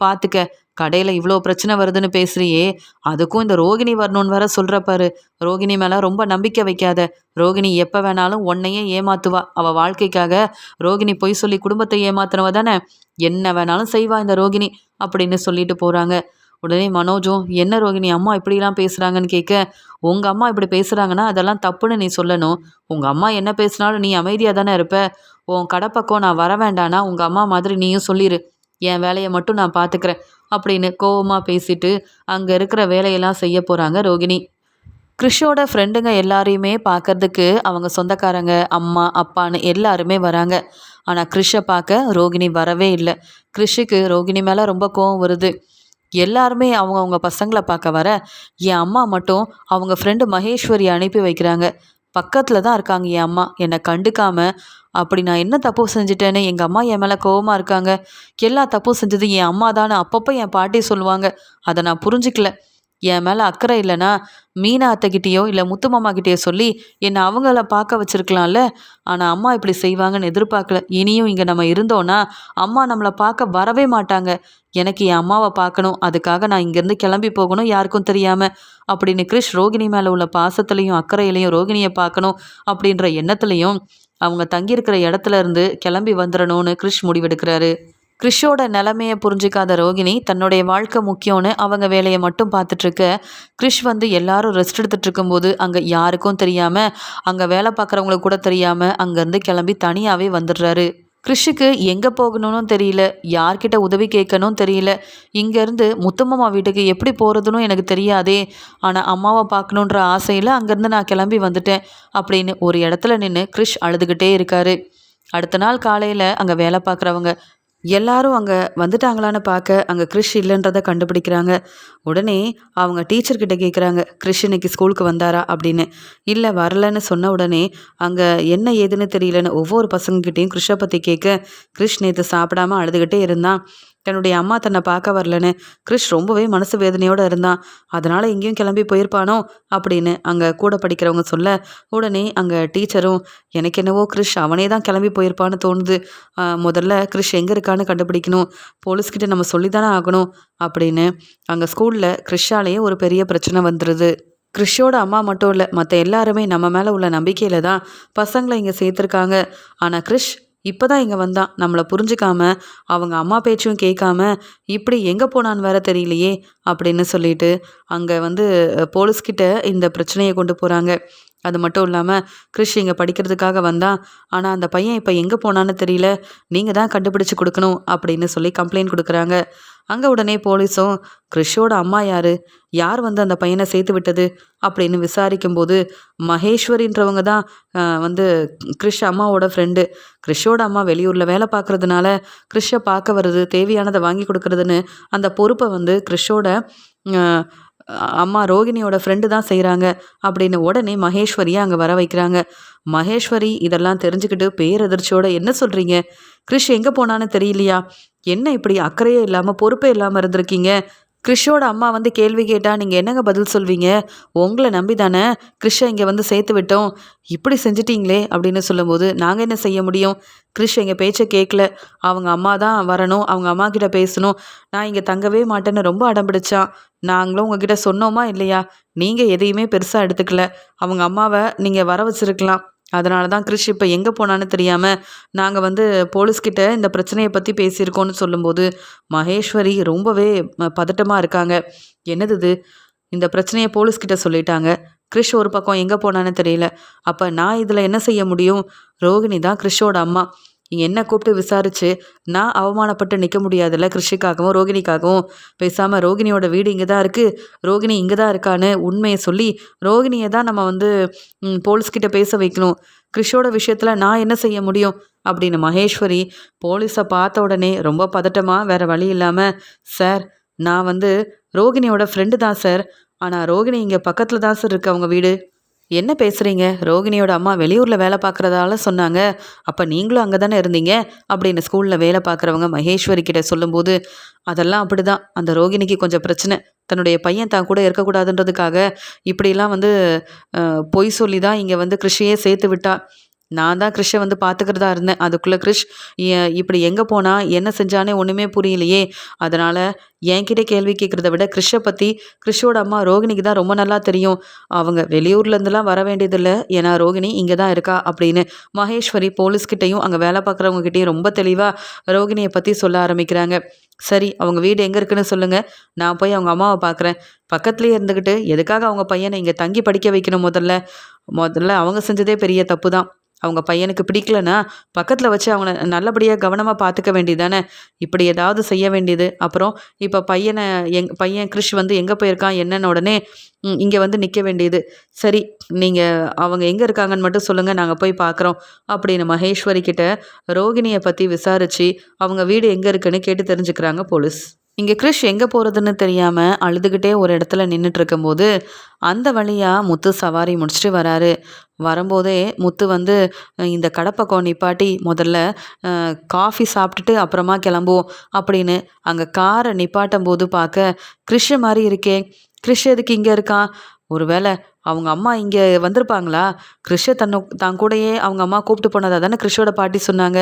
பார்த்துக்க, கடையில் இவ்வளோ பிரச்சனை வருதுன்னு பேசுறியே, அதுக்கும் இந்த ரோகிணி வரணும்னு வேற சொல்கிற பாரு. ரோகிணி மேலே ரொம்ப நம்பிக்கை வைக்காத. ரோகிணி எப்போ வேணாலும் உன்னையே ஏமாத்துவா. அவள் வாழ்க்கைக்காக ரோகிணி பொய் சொல்லி குடும்பத்தை ஏமாத்துனவ தானே. என்ன வேணாலும் செய்வா இந்த ரோகிணி அப்படின்னு சொல்லிட்டு போகிறாங்க. உடனே மனோஜும், என்ன ரோகிணி அம்மா இப்படிலாம் பேசுகிறாங்கன்னு கேட்க, உங்கள் அம்மா இப்படி பேசுகிறாங்கன்னா அதெல்லாம் தப்புன்னு நீ சொல்லணும். உங்கள் அம்மா என்ன பேசினாலும் நீ அமைதியாக தானே இருப்ப. உன் கடைப்பக்கம் நான் வர வேண்டானா உங்கள் அம்மா மாதிரி நீயும் சொல்லிடு. என் வேலையை மட்டும் நான் பார்த்துக்கிறேன் அப்படின்னு கோவமாக பேசிட்டு அங்கே இருக்கிற வேலையெல்லாம் செய்ய போகிறாங்க ரோகிணி. கிறிஷோட ஃப்ரெண்டுங்க எல்லாரையுமே பார்க்கறதுக்கு அவங்க சொந்தக்காரங்க, அம்மா அப்பான்னு எல்லாருமே வராங்க. ஆனால் கிறிஷை பார்க்க ரோகிணி வரவே இல்லை. கிறிஷுக்கு ரோகிணி மேலே ரொம்ப கோவம் வருது. எல்லாருமே அவங்கவுங்க பசங்களை பார்க்க வர, என் அம்மா மட்டும் அவங்க ஃப்ரெண்டு மகேஸ்வரி அனுப்பி வைக்கிறாங்க. பக்கத்தில் தான் இருக்காங்க என் அம்மா, என்னை கண்டுக்காம. அப்படி நான் என்ன தப்பு செஞ்சுட்டேன்னு எங்கள் அம்மா என் மேலே கோவமாக இருக்காங்க. எல்லா தப்பும் செஞ்சது என் அம்மா தானே அப்பப்போ என் பாட்டி சொல்லுவாங்க. அதை நான் புரிஞ்சிக்கல. என் மேலே அக்கறை இல்லைன்னா மீனா அத்தைக்கிட்டேயோ இல்லை முத்து மாமா கிட்டேயோ சொல்லி என்னை அவங்கள பார்க்க வச்சிருக்கலாம்ல. ஆனால் அம்மா இப்படி செய்வாங்கன்னு எதிர்பார்க்கல. இனியும் இங்கே நம்ம இருந்தோன்னா அம்மா நம்மளை பார்க்க வரவே மாட்டாங்க. எனக்கு என் அம்மாவை பார்க்கணும். அதுக்காக நான் இங்கேருந்து கிளம்பி போகணும் யாருக்கும் தெரியாமல் அப்படின்னு கிரிஷ் ரோகிணி மேலே உள்ள பாசத்துலையும் அக்கறையிலையும் ரோகிணியை பார்க்கணும் அப்படின்ற எண்ணத்துலையும் அவங்க தங்கியிருக்கிற இடத்துல இருந்து கிளம்பி வந்துடணும்னு கிரிஷ் முடிவெடுக்கிறாரு. கிறிஷோட நிலைமையை புரிஞ்சிக்காத ரோகிணி தன்னுடைய வாழ்க்கை முக்கியம்னு அவங்க வேலையை மட்டும் பார்த்துட்ருக்க. கிறிஷ் வந்து எல்லாரும் ரெஸ்ட் எடுத்துகிட்டு இருக்கும்போது அங்கே யாருக்கும் தெரியாமல், அங்கே வேலை பார்க்குறவங்களுக்கு கூட தெரியாமல் அங்கேருந்து கிளம்பி தனியாகவே வந்துடுறாரு. கிறிஷுக்கு எங்கே போகணும்னு தெரியல, யார்கிட்ட உதவி கேட்கணும் தெரியல. இங்கேருந்து முத்தம்மா வீட்டுக்கு எப்படி போகிறதுன்னு எனக்கு தெரியாதே. ஆனால் அம்மாவை பார்க்கணுன்ற ஆசையில் அங்கேருந்து நான் கிளம்பி வந்துட்டேன் அப்படின்னு ஒரு இடத்துல நின்று கிறிஷ் அழுதுகிட்டே இருக்காரு. அடுத்த நாள் காலையில் அங்கே வேலை பார்க்குறவங்க எல்லாரும் அங்கே வந்துட்டாங்களான்னு பார்க்க அங்கே கிறிஷ் இல்லைன்றதை கண்டுபிடிக்கிறாங்க. உடனே அவங்க டீச்சர்கிட்ட கேட்குறாங்க, கிறிஷ் இன்னைக்கு ஸ்கூலுக்கு வந்தாரா அப்படின்னு. இல்லை வரலன்னு சொன்ன உடனே அங்கே என்ன ஏதுன்னு தெரியலன்னு ஒவ்வொரு பசங்கக்கிட்டேயும் கிறிஷை பற்றி கேட்க, கிறிஷ் நேற்று சாப்பிடாம அழுதுகிட்டே இருந்தான். தன்னுடைய அம்மா தன்னை பார்க்க வரலன்னு கிறிஷ் ரொம்பவே மனசு வேதனையோடு இருந்தான். அதனால் எங்கேயும் கிளம்பி போயிருப்பானோ அப்படின்னு அங்கே கூட படிக்கிறவங்க சொல்ல, உடனே அங்கே டீச்சரும் எனக்கு என்னவோ கிறிஷ் அவனே தான் கிளம்பி போயிருப்பான்னு தோணுது. முதல்ல கிறிஷ் எங்கே இருக்கான்னு கண்டுபிடிக்கணும், போலீஸ்கிட்ட நம்ம சொல்லி தானே ஆகணும் அப்படின்னு அங்கே ஸ்கூலில் கிறிஷாலேயே ஒரு பெரிய பிரச்சனை வந்துடுது. கிறிஷோட அம்மா மட்டும் இல்லை, மற்ற எல்லாருமே நம்ம மேலே உள்ள நம்பிக்கையில் தான் பசங்களை இங்கே சேர்த்துருக்காங்க. ஆனால் கிறிஷ் இப்போ தான் இங்கே வந்தான். நம்மளை புரிஞ்சிக்காம அவங்க அம்மா பேச்சும் கேட்காம இப்படி எங்கே போனான்னு வேற தெரியலையே அப்படின்னு சொல்லிட்டு அங்கே வந்து போலீஸ்கிட்ட இந்த பிரச்சனையை கொண்டு போகிறாங்க. அது மட்டும் இல்லாமல் கிறிஷ் இங்கே படிக்கிறதுக்காக வந்தான். ஆனால் அந்த பையன் இப்போ எங்கே போனான்னு தெரியல, நீங்கள் தான் கண்டுபிடிச்சி கொடுக்கணும் அப்படின்னு சொல்லி கம்ப்ளைண்ட் கொடுக்குறாங்க. அங்கே உடனே போலீஸும் கிறிஷோட அம்மா யார் வந்து அந்த பையனை சேர்த்து விட்டது அப்படின்னு விசாரிக்கும்போது மகேஸ்வரின்றவங்க தான் வந்து கிறிஷ் அம்மாவோட ஃப்ரெண்டு. கிறிஷோட அம்மா வெளியூரில் வேலை பார்க்குறதுனால கிறிஷை பார்க்க வருது, தேவையானதை வாங்கி கொடுக்குறதுன்னு அந்த பொறுப்பை வந்து கிறிஷோட அம்மா ரோகிணியோட ஃப்ரெண்டு தான் செய்கிறாங்க அப்படின்னு உடனே மகேஸ்வரியை அங்கே வர வைக்கிறாங்க. மகேஸ்வரி இதெல்லாம் தெரிஞ்சுக்கிட்டு பேரதிர்ச்சியோட என்ன சொல்கிறீங்க, கிறிஷ் எங்கே போனான்னு தெரியலையா, என்ன இப்படி அக்கறையே இல்லாமல் பொறுப்பே இல்லாமல் இருந்திருக்கீங்க, கிறிஷோட அம்மா வந்து கேள்வி கேட்டால் நீங்கள் என்னங்க பதில் சொல்வீங்க, உங்களை நம்பி தானே கிறிஷை இங்கே வந்து சேர்த்து விட்டோம், இப்படி செஞ்சிட்டிங்களே அப்படின்னு சொல்லும்போது நாங்கள் என்ன செய்ய முடியும், கிறிஷ் எங்கள் பேச்சை கேட்கல, அவங்க அம்மா தான் வரணும், அவங்க அம்மா கிட்ட பேசணும், நான் இங்கே தங்கவே மாட்டேன்னு ரொம்ப அடம்பிடிச்சான். நாங்களும் உங்ககிட்ட சொன்னோமா இல்லையா, நீங்கள் எதையுமே பெருசாக எடுத்துக்கல, அவங்க அம்மாவை நீங்கள் வர வச்சிருக்கலாம். அதனால தான் கிறிஷ் இப்போ எங்கே போனான்னு தெரியாமல் நாங்கள் வந்து போலீஸ்கிட்ட இந்த பிரச்சனையை பற்றி பேசியிருக்கோன்னு சொல்லும்போது மகேஸ்வரி ரொம்பவே பதட்டமாக இருக்காங்க. என்னது இது, இந்த பிரச்சனையை போலீஸ்கிட்ட சொல்லிட்டாங்க, கிறிஷ் ஒரு பக்கம் எங்கே போனான்னு தெரியல, அப்போ நான் இதில் என்ன செய்ய முடியும், ரோகிணி தான் கிறிஷோட அம்மா, என்ன கூப்பிட்டு விசாரித்து நான் அவமானப்பட்டு நிற்க முடியாதுல்ல கிறிஷுக்காகவும் ரோகிணிக்காகவும். பேசாமல் ரோகிணியோட வீடு இங்கே தான் இருக்குது, ரோகிணி இங்கே தான் இருக்கான்னு உண்மையை சொல்லி ரோகிணியை தான் நம்ம வந்து போலீஸ்கிட்ட பேச வைக்கணும், கிறிஷோட விஷயத்தில் நான் என்ன செய்ய முடியும் அப்படின்னு மகேஸ்வரி போலீஸை பார்த்த உடனே ரொம்ப பதட்டமாக வேறு வழி இல்லாமல், சார் நான் வந்து ரோகிணியோட ஃப்ரெண்டு தான் சார், ஆனால் ரோகிணி இங்கே பக்கத்தில் தான் சார் இருக்குது அவங்க வீடு. என்ன பேசுகிறீங்க, ரோகிணியோட அம்மா வெளியூரில் வேலை பார்க்குறதால சொன்னாங்க, அப்போ நீங்களும் அங்கே தானே இருந்தீங்க அப்படின்னு ஸ்கூலில் வேலை பார்க்குறவங்க மகேஸ்வரி கிட்ட சொல்லும்போது அதெல்லாம் அப்படி தான், அந்த ரோகிணிக்கு கொஞ்சம் பிரச்சனை, தன்னுடைய பையன் தான் கூட இருக்கக்கூடாதுன்றதுக்காக இப்படிலாம் வந்து பொய் சொல்லி தான் இங்கே வந்து கிறிஷையே சேர்த்து விட்டா. நான் தான் கிறிஷை வந்து பார்த்துக்கிறதா இருந்தேன், அதுக்குள்ளே கிறிஷ் இப்படி எங்கே போனால் என்ன செஞ்சானே ஒன்றுமே புரியலையே, அதனால் என்கிட்ட கேள்வி கேட்குறத விட கிறிஷை பற்றி கிறிஷோட அம்மா ரோகிணிக்கு தான் ரொம்ப நல்லா தெரியும், அவங்க வெளியூர்லேருந்துலாம் வர வேண்டியதில்லை, ஏன்னா ரோகிணி இங்கே தான் இருக்கா அப்படின்னு மகேஸ்வரி போலீஸ்கிட்டையும் அங்கே வேலை பார்க்குறவங்ககிட்டையும் ரொம்ப தெளிவாக ரோகிணியை பற்றி சொல்ல ஆரம்பிக்கிறாங்க. சரி அவங்க வீடு எங்கே இருக்குன்னு சொல்லுங்கள், நான் போய் அவங்க அம்மாவை பார்க்குறேன், பக்கத்துலேயே இருந்துக்கிட்டு எதுக்காக அவங்க பையனை இங்கே தங்கி படிக்க வைக்கணும், முதல்ல அவங்க செஞ்சதே பெரிய தப்பு தான், அவங்க பையனுக்கு பிடிக்கலன்னா பக்கத்தில் வச்சு அவனை நல்லபடியாக கவனமாக பார்த்துக்க வேண்டியதானே, இப்படி ஏதாவது செய்ய வேண்டியது. அப்புறம் இப்போ பையன் கிறிஷ் வந்து எங்கே போயிருக்கான் என்னன்னு உடனே இங்கே வந்து நிற்க வேண்டியது. சரி நீங்கள் அவங்க எங்கே இருக்காங்கன்னு மட்டும் சொல்லுங்கள், நாங்கள் போய் பார்க்குறோம் அப்படின்னு மகேஸ்வரி கிட்ட ரோகிணியை பற்றி விசாரித்து அவங்க வீடு எங்கே இருக்குன்னு கேட்டு தெரிஞ்சுக்கிறாங்க போலீஸ். இங்கே கிறிஷ் எங்கே போகிறதுன்னு தெரியாமல் அழுதுகிட்டே ஒரு இடத்துல நின்றுட்டு இருக்கும்போது அந்த வழியாக முத்து சவாரி முடிச்சுட்டு வராரு. வரும்போதே முத்து வந்து இந்த கடப்பக்கம் நிப்பாட்டி முதல்ல காஃபி சாப்பிட்டுட்டு அப்புறமா கிளம்புவோம் அப்படின்னு அங்கே காரை நிப்பாட்டும் போது பார்க்க கிறிஷ் மாதிரி இருக்கே, கிறிஷ் எதுக்கு இங்கே இருக்கான்? ஒருவேளை அவங்க அம்மா இங்கே வந்திருப்பாங்களா? கிறிஷை தான் கூடயே அவங்க அம்மா கூப்பிட்டு போனதா தானே கிறிஷோட பாட்டி சொன்னாங்க.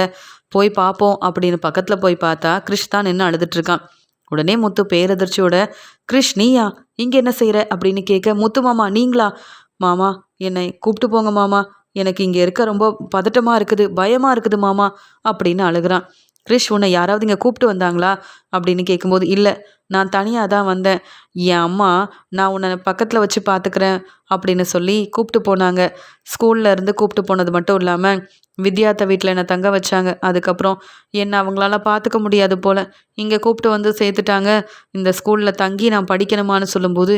போய் பார்ப்போம் அப்படின்னு பக்கத்தில் போய் பார்த்தா கிறிஷ் தான் நின்று அழுதுட்ருக்கான். உடனே முத்து பேரதிர்ச்சியோட, கிறிஷ் நீயா இங்கே என்ன செய்கிற அப்படின்னு கேட்க, முத்து மாமா நீங்களா? மாமா என்னை கூப்பிட்டு போங்க மாமா, எனக்கு இங்கே இருக்க ரொம்ப பதட்டமாக இருக்குது, பயமாக இருக்குது மாமா அப்படின்னு அழுகிறான். கிறிஷ் உன்னை யாராவது இங்கே கூப்பிட்டு வந்தாங்களா அப்படின்னு கேட்கும்போது, இல்லை நான் தனியாக தான் வந்தேன், என் அம்மா நான் உன்னை பக்கத்தில் வச்சு பார்த்துக்கிறேன் அப்படின்னு சொல்லி கூப்பிட்டு போனாங்க. ஸ்கூல்ல இருந்து கூப்பிட்டு போனது மட்டும் இல்லாமல் வித்யாத்த வீட்டில் என்னை தங்க வச்சாங்க. அதுக்கப்புறம் என்னை அவங்களால பார்த்துக்க முடியாது போல் இங்கே கூப்பிட்டு வந்து சேர்த்துட்டாங்க. இந்த ஸ்கூலில் தங்கி நான் படிக்கணுமான்னு சொல்லும்போது,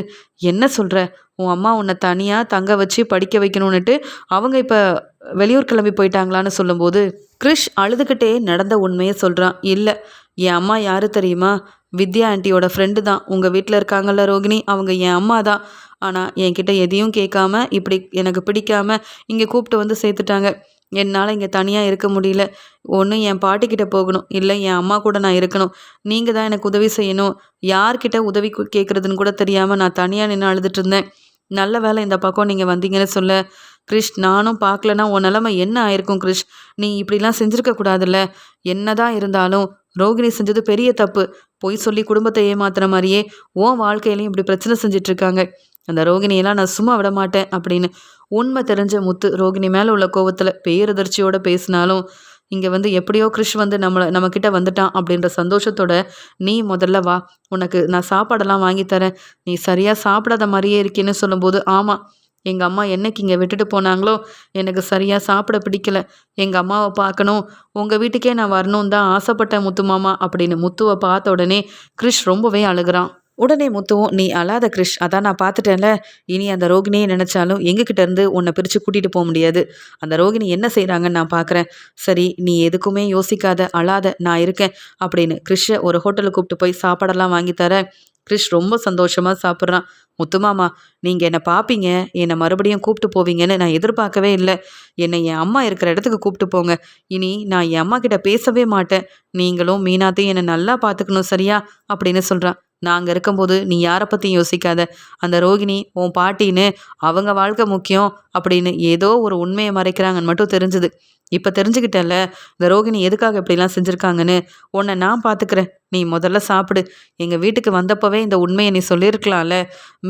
என்ன சொல்கிற, உன் அம்மா உன்னை தனியாக தங்க வச்சு படிக்க வைக்கணுன்னுட்டு அவங்க இப்போ வெளியூர் கிளம்பி போயிட்டாங்களான்னு சொல்லும்போது கிறிஷ் அழுதுகிட்டே நடந்த உண்மையை சொல்கிறான். இல்லை என் அம்மா யார் தெரியுமா? வித்யா ஆண்டியோட ஃப்ரெண்டு தான். உங்கள் வீட்டில் இருக்காங்கல்ல ரோகிணி, அவங்க என் அம்மா தான். ஆனால் என்கிட்ட எதையும் கேட்காம இப்படி எனக்கு பிடிக்காம இங்கே கூப்பிட்டு வந்து சேர்த்துட்டாங்க. என்னால் இங்கே தனியாக இருக்க முடியல. ஒன்று என் பாட்டிக்கிட்ட போகணும், இல்லை என் அம்மா கூட நான் இருக்கணும். நீங்கள் தான் எனக்கு உதவி செய்யணும். யார்கிட்ட உதவி கேட்குறதுன்னு கூட தெரியாமல் நான் தனியாக நின்று அழுதுட்டு இருந்தேன். நல்ல வேலை இந்த பக்கம் நீங்கள் வந்தீங்கன்னு சொல்ல. கிறிஷ் நானும் பார்க்கலன்னா உன் நிலமை என்ன ஆயிருக்கும் கிறிஷ்? நீ இப்படிலாம் செஞ்சுருக்க கூடாதுல்ல. என்னதான் இருந்தாலும் ரோகிணி செஞ்சது பெரிய தப்பு. பொய் சொல்லி குடும்பத்தை ஏமாத்துற மாதிரியே உன் வாழ்க்கையிலையும் இப்படி பிரச்சனை செஞ்சிட்ருக்காங்க. அந்த ரோகிணியெல்லாம் நான் சும்மா விட மாட்டேன் அப்படின்னு உண்மை தெரிஞ்ச முத்து ரோகிணி மேலே உள்ள கோவத்தில் பேரதிர்ச்சியோட பேசினாலும் இங்கே வந்து எப்படியோ கிறிஷ் வந்து நம்மக்கிட்ட வந்துட்டான் அப்படின்ற சந்தோஷத்தோட, நீ முதல்ல வா, உனக்கு நான் சாப்பாடெல்லாம் வாங்கி தரேன், நீ சரியாக சாப்பிடாத மாதிரியே இருக்கேன்னு சொல்லும்போது, ஆமாம் எங்கள் அம்மா என்னைக்கு இங்கே விட்டுட்டு போனாங்களோ எனக்கு சரியாக சாப்பிட பிடிக்கல. எங்கள் அம்மாவை பார்க்கணும், உங்கள் வீட்டுக்கே நான் வரணும் தான் ஆசைப்பட்டேன் முத்து மாமா அப்படின்னு முத்துவை பார்த்த உடனே கிறிஷ் ரொம்பவே அழுகிறான். உடனே முத்துவும், நீ அழாத கிறிஷ், அதான் நான் பார்த்துட்டேன்ல, இனி அந்த ரோகிணியை நினச்சாலும் எங்ககிட்ட இருந்து உன்னை பிரித்து கூட்டிகிட்டு போக முடியாது. அந்த ரோகிணி என்ன செய்கிறாங்கன்னு நான் பார்க்குறேன். சரி நீ எதுக்குமே யோசிக்காத, அழாத, நான் இருக்கேன் அப்படின்னு கிறிஷை ஒரு ஹோட்டலுக்கு கூப்பிட்டு போய் சாப்பாடெல்லாம் வாங்கி தர. கிறிஷ் ரொம்ப சந்தோஷமாக சாப்பிட்றான். முத்துமாமா நீங்கள் என்னை பார்ப்பீங்க, என்னை மறுபடியும் கூப்பிட்டு போவீங்கன்னு நான் எதிர்பார்க்கவே இல்லை. என்னை என் அம்மா இருக்கிற இடத்துக்கு கூப்பிட்டு போங்க. இனி நான் என் அம்மா கிட்ட பேசவே மாட்டேன். நீங்களும் மீனாத்தையும் என்னை நல்லா பார்த்துக்கணும் சரியா அப்படின்னு சொல்கிறான். நாங்கள் இருக்கும்போது நீ யாரை பற்றியும் யோசிக்காத. அந்த ரோகிணி உன் பாட்டின்னு அவங்க வாழ்க்கை முக்கியம் அப்படின்னு ஏதோ ஒரு உண்மையை மறைக்கிறாங்கன்னு மட்டும் தெரிஞ்சுது. இப்போ தெரிஞ்சுக்கிட்டல இந்த ரோகிணி எதுக்காக இப்படிலாம் செஞ்சுருக்காங்கன்னு. உன்னை நான் பார்த்துக்கிறேன், நீ முதல்ல சாப்பிடு. எங்கள் வீட்டுக்கு வந்தப்பவே இந்த உண்மையை நீ சொல்லியிருக்கலாம்ல.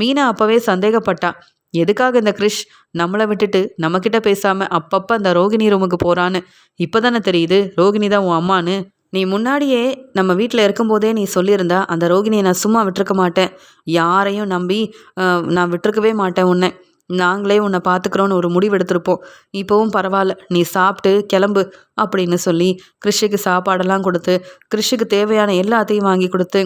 மீனா அப்போவே சந்தேகப்பட்டா, எதுக்காக இந்த கிறிஷ் நம்மளை விட்டுட்டு நம்மக்கிட்ட பேசாமல் அப்பப்போ அந்த ரோகிணி ரூமுக்கு போகிறான்னு. இப்போ தானே தெரியுது ரோகிணி தான் உன் அம்மான்னு. நீ முன்னாடியே நம்ம வீட்டில் இருக்கும்போதே நீ சொல்லியிருந்தா அந்த ரோகிணியை நான் சும்மா விட்டுருக்க மாட்டேன். யாரையும் நம்பி நான் விட்டுருக்கவே மாட்டேன் உன்னை. நாங்களே உன்னை பார்த்துக்குறோன்னு ஒரு முடிவு எடுத்திருப்போம். இப்போவும் பரவாயில்ல, நீ சாப்பிட்டு கிளம்பு அப்படின்னு சொல்லி கிறிஷுக்கு சாப்பாடெல்லாம் கொடுத்து கிறிஷுக்கு தேவையான எல்லாத்தையும் வாங்கி கொடுத்து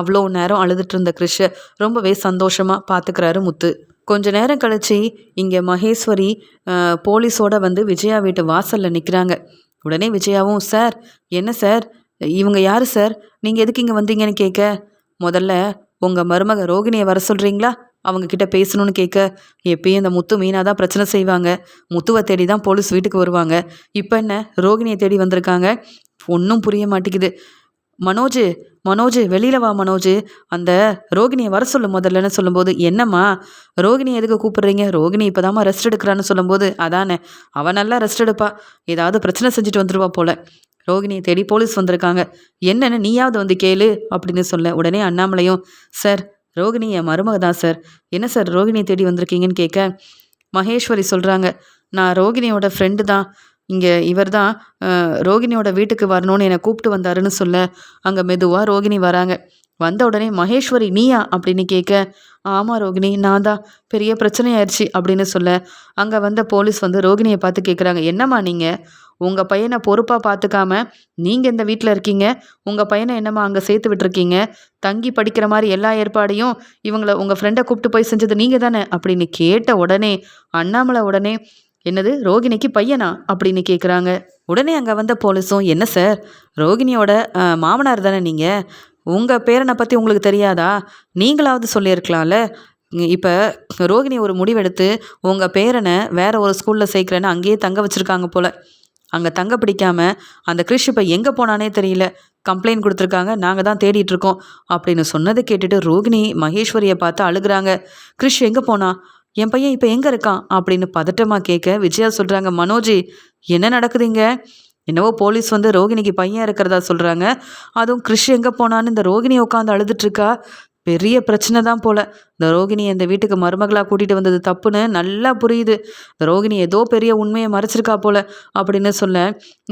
அவ்வளோ நேரம் அழுதுட்டு இருந்த கிறிஷை ரொம்பவே சந்தோஷமாக பார்த்துக்கிறாரு முத்து. கொஞ்ச நேரம் கழிச்சு இங்கே மகேஸ்வரி போலீஸோட வந்து விஜயா வீட்டு வாசலில் நிற்கிறாங்க. உடனே விஜயாவும், சார் என்ன சார், இவங்க யார் சார், நீங்கள் எதுக்கு இங்கே வந்தீங்கன்னு கேட்க, முதல்ல உங்கள் மருமக ரோகிணியை வர சொல்கிறீங்களா, அவங்கக்கிட்ட பேசணும்னு கேட்க, எப்பயும் இந்த முத்து மீனா தான் பிரச்சனை செய்வாங்க, முத்துவை தேடி தான் போலீஸ் வீட்டுக்கு வருவாங்க, இப்போ என்ன ரோகிணியை தேடி வந்திருக்காங்க, ஒன்றும் புரிய மாட்டேங்குது. மனோஜ் மனோஜ் வெளியில் வா மனோஜ், அந்த ரோகிணியை வர சொல்லு முதல்லன்னு சொல்லும்போது, என்னம்மா ரோகிணி எதுக்கு கூப்பிட்றீங்க, ரோகிணி இப்போதாம்மா ரெஸ்ட் எடுக்கிறான்னு சொல்லும்போது, அதானே அவன் நல்லா ரெஸ்ட் எடுப்பா, ஏதாவது பிரச்சனை செஞ்சுட்டு வந்துடுவா போல, ரோகிணியை தேடி போலீஸ் வந்திருக்காங்க, என்னென்னு நீயாவது வந்து கேளு அப்படின்னு சொல்ல. உடனே அண்ணாமலையும், சார் ரோகிணி என் மருமக தான் சார், என்ன சார் ரோகிணியை தேடி வந்திருக்கீங்கன்னு கேட்க, மகேஸ்வரி சொல்கிறாங்க, நான் ரோகிணியோட ஃப்ரெண்டு தான், இங்கே இவர் தான் ரோகிணியோட வீட்டுக்கு வரணும்னு என்னை கூப்பிட்டு வந்தாருன்னு சொல்ல, அங்கே மெதுவாக ரோகிணி வராங்க. வந்த உடனே மகேஸ்வரி நீயா அப்படின்னு கேட்க, ஆமாம் ரோகிணி நான் தான், பெரிய பிரச்சனையாயிருச்சு அப்படின்னு சொல்ல, அங்கே வந்த போலீஸ் வந்து ரோகிணியை பார்த்து கேட்குறாங்க, என்னம்மா நீங்கள் உங்கள் பையனை பொறுப்பாக பார்த்துக்காம நீங்கள் இந்த வீட்டில் இருக்கீங்க, உங்கள் பையனை என்னம்மா அங்கே சேர்த்து விட்டுருக்கீங்க, தங்கி படிக்கிற மாதிரி எல்லா ஏற்பாடையும் இவங்களை உங்கள் ஃப்ரெண்டை கூப்பிட்டு போய் செஞ்சது நீங்கள் தானே அப்படின்னு கேட்ட உடனே அண்ணாமலை உடனே, என்னது ரோகிணிக்கு பையனா அப்படின்னு கேட்குறாங்க. உடனே அங்கே வந்த போலீஸும், என்ன சார் ரோகிணியோட மாமனார் தானே நீங்கள், உங்கள் பேரனை பற்றி உங்களுக்கு தெரியாதா? நீங்களாவது சொல்லியிருக்கலாம்ல. இப்போ ரோகிணி ஒரு முடிவெடுத்து உங்கள் பேரனை வேற ஒரு ஸ்கூலில் சேர்க்குறேன்னு அங்கேயே தங்க வச்சுருக்காங்க போல. அங்கே தங்க பிடிக்காம அந்த கிறிஷ் இப்போ எங்கே போனானே தெரியல. கம்ப்ளைண்ட் கொடுத்துருக்காங்க, நாங்கள் தான் தேடிட்டு இருக்கோம் அப்படின்னு சொன்னதை கேட்டுட்டு ரோகிணி மகேஸ்வரியை பார்த்து அழுகுறாங்க. கிறிஷ் எங்கே போனா? என் பையன் இப்போ எங்கே இருக்கான் அப்படின்னு பதட்டமாக கேட்க விஜயா சொல்கிறாங்க, மனோஜி என்ன நடக்குதுங்க? என்னவோ போலீஸ் வந்து ரோகிணிக்கு பையன் இருக்கிறதா சொல்கிறாங்க. அதுவும் கிறிஷ் எங்கே போனான்னு இந்த ரோகிணி உட்காந்து அழுதுட்ருக்கா. பெரிய பிரச்சனை தான் போல. இந்த ரோகிணி இந்த வீட்டுக்கு மருமகளாக கூட்டிகிட்டு வந்தது தப்புன்னு நல்லா புரியுது. இந்த ரோகிணி ஏதோ பெரிய உண்மையை மறைச்சிருக்கா போல அப்படின்னு சொல்ல,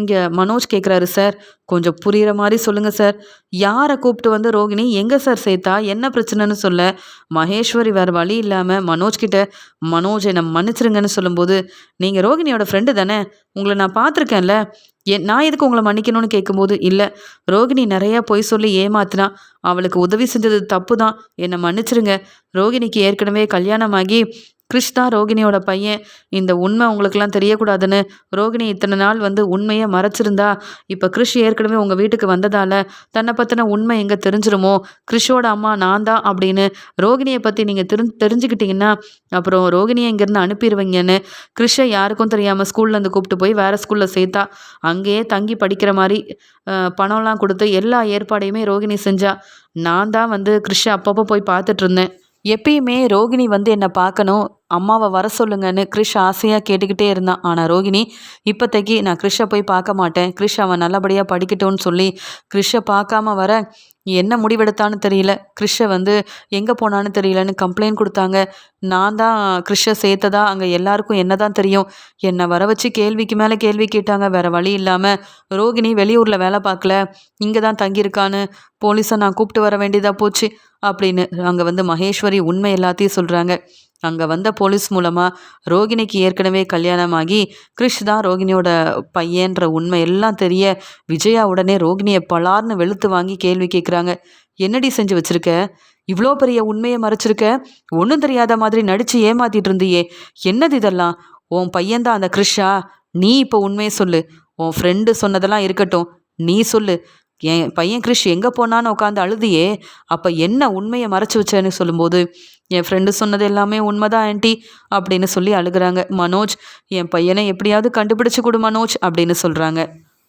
இங்கே மனோஜ் கேட்குறாரு, சார் கொஞ்சம் புரிகிற மாதிரி சொல்லுங்கள் சார். யாரை கூப்பிட்டு வந்து ரோகிணி எங்கே சார் சேர்த்தா? என்ன பிரச்சனைன்னு சொல்ல மகேஸ்வரி வேறு வழி இல்லாமல் மனோஜ் கிட்ட, மனோஜ் என்னை மன்னிச்சிருங்கன்னு சொல்லும்போது, நீங்கள் ரோகிணியோட ஃப்ரெண்டு தானே, உங்களை நான் பார்த்துருக்கேன்ல, நான் எதுக்கு உங்களை மன்னிக்கணும்னு கேட்கும்போது, இல்லை ரோகிணி நிறையா பொய் சொல்லி ஏமாத்தினா, அவளுக்கு உதவி செஞ்சது தப்பு தான், என்னை மன்னிச்சிருங்க. ரோகிணிக்கு ஏற்கனவே கல்யாணமாகி கிறிஷ் தான் ரோகிணியோட பையன். இந்த உண்மை உங்களுக்கெல்லாம் தெரியக்கூடாதுன்னு ரோகிணி இத்தனை நாள் வந்து உண்மையை மறைச்சிருந்தா, இப்போ கிறிஷ் ஏற்கனவே உங்கள் வீட்டுக்கு வந்ததால் தன்னை பற்றின உண்மை எங்கே தெரிஞ்சிருமோ, கிறிஷோட அம்மா நான் தான் அப்படின்னு ரோகிணியை பற்றி நீங்கள் தெரிஞ்சுக்கிட்டீங்கன்னா அப்புறம் ரோகிணியை இங்கேருந்து அனுப்பிடுவீங்கன்னு கிறிஷை யாருக்கும் தெரியாமல் ஸ்கூல்லேருந்து கூப்பிட்டு போய் வேறு ஸ்கூலில் சேர்த்தா. அங்கேயே தங்கி படிக்கிற மாதிரி பணம்லாம் கொடுத்து எல்லா ஏற்பாடையுமே ரோகிணி செஞ்சா. நான் தான் வந்து கிறிஷை அப்பப்போ போய் பார்த்துட்டு இருந்தேன். எப்பயுமே ரோகிணி வந்து என்னை பார்க்கணும், அம்மாவை வர சொல்லுங்கன்னு கிறிஷ் ஆசையாக கேட்டுக்கிட்டே இருந்தான். ஆனால் ரோகிணி இப்போதைக்கு நான் கிறிஷை போய் பார்க்க மாட்டேன், கிறிஷ் அவன் நல்லபடியாக படிக்கட்டும்னு சொல்லி கிறிஷை பார்க்காம வர என்ன முடிவெடுத்தான்னு தெரியல. கிறிஷை வந்து எங்கே போனான்னு தெரியலன்னு கம்ப்ளைண்ட் கொடுத்தாங்க. நான் தான் கிறிஷை சேர்த்ததா அங்கே எல்லாருக்கும் என்ன தான் தெரியும். என்னை வர வச்சு கேள்விக்கு மேலே கேள்வி கேட்டாங்க. வேறு வழி இல்லாமல் ரோகிணி வெளியூரில் வேலை பார்க்கல, இங்கே தான் தங்கியிருக்கான்னு போலீஸை நான் கூப்பிட்டு வர வேண்டியதாக போச்சு அப்படின்னு அங்கே வந்து மகேஸ்வரி உண்மை எல்லாத்தையும் சொல்கிறாங்க. அங்கே வந்த போலீஸ் மூலமாக ரோகிணிக்கு ஏற்கனவே கல்யாணமாகி கிறிஷ் தான் ரோகிணியோட பையன்ற உண்மை எல்லாம் தெரிய விஜயா உடனே ரோகிணியை பலார்னு வெளுத்து வாங்கி கேள்வி கேட்குறாங்க. என்னடி செஞ்சு வச்சுருக்க? இவ்வளோ பெரிய உண்மையை மறைச்சிருக்க, ஒன்றும் தெரியாத மாதிரி நடித்து ஏமாத்திட்டு இருந்தியே, என்னது இதெல்லாம்? உன் பையன்தான் அந்த கிறிஷா? நீ இப்போ உண்மையை சொல்லு. உன் ஃப்ரெண்டு சொன்னதெல்லாம் இருக்கட்டும், நீ சொல்லு. என் பையன் கிறிஷ் எங்கே போனான்னு உட்காந்து அழுதியே, அப்போ என்ன உண்மையை மறைச்சி வச்சேன்னு சொல்லும்போது, என் ஃப்ரெண்டு சொன்னது எல்லாமே உண்மைதான் ஆண்டி அப்படின்னு சொல்லி அழுகிறாங்க. மனோஜ், என் பையனை எப்படியாவது கண்டுபிடிச்சி கொடு மனோஜ் அப்படின்னு சொல்கிறாங்க.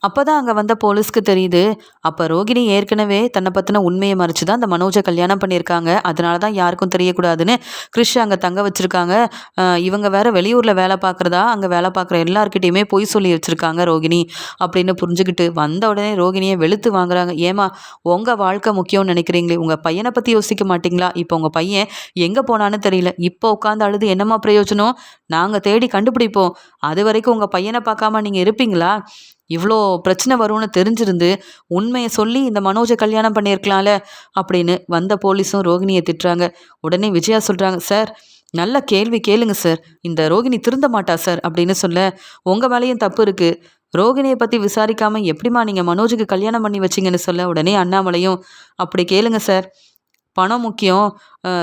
அப்போ தான் அங்கே வந்த போலீஸ்க்கு தெரியுது, அப்போ ரோகிணி ஏற்கனவே தன்னை பற்றின உண்மையை மறைச்சு தான் அந்த மனோஜை கல்யாணம் பண்ணியிருக்காங்க. அதனால தான் யாருக்கும் தெரியக்கூடாதுன்னு கிறிஷ் அங்கே தங்க வச்சுருக்காங்க. இவங்க வேறு வெளியூரில் வேலை பார்க்குறதா, அங்கே வேலை பார்க்குற எல்லாருக்கிட்டையுமே பொய் சொல்லி வச்சுருக்காங்க ரோகிணி அப்படின்னு புரிஞ்சுக்கிட்டு வந்த உடனே ரோகிணியை வெளுத்து வாங்குறாங்க. ஏமா உங்கள் வாழ்க்கை முக்கியம்னு நினைக்கிறீங்களே, உங்கள் பையனை பற்றி யோசிக்க மாட்டிங்களா? இப்போ உங்கள் பையன் எங்கே போனான்னு தெரியல, இப்போ உட்காந்து அழுது என்னம்மா பிரயோஜனம்? நாங்கள் தேடி கண்டுபிடிப்போம். அது வரைக்கும் உங்கள் பையனை பார்க்காம நீங்கள் இருப்பீங்களா? இவ்வளோ பிரச்சனை வரும்னு தெரிஞ்சிருந்து உண்மையை சொல்லி இந்த மனோஜை கல்யாணம் பண்ணியிருக்கலாம்ல அப்படின்னு வந்த போலீஸும் ரோகிணியை திட்டுறாங்க. உடனே விஜயா சொல்கிறாங்க, சார் நல்ல கேள்வி கேளுங்க சார், இந்த ரோகிணி திருந்த மாட்டா சார் அப்படின்னு சொல்ல, உங்கள் மேலேயும் தப்பு இருக்குது, ரோகிணியை பற்றி விசாரிக்காமல் எப்படிமா நீங்கள் மனோஜுக்கு கல்யாணம் பண்ணி வச்சிங்கன்னு சொல்ல, உடனே அண்ணாமலையும் அப்படி கேளுங்க சார், பணம் முக்கியம்,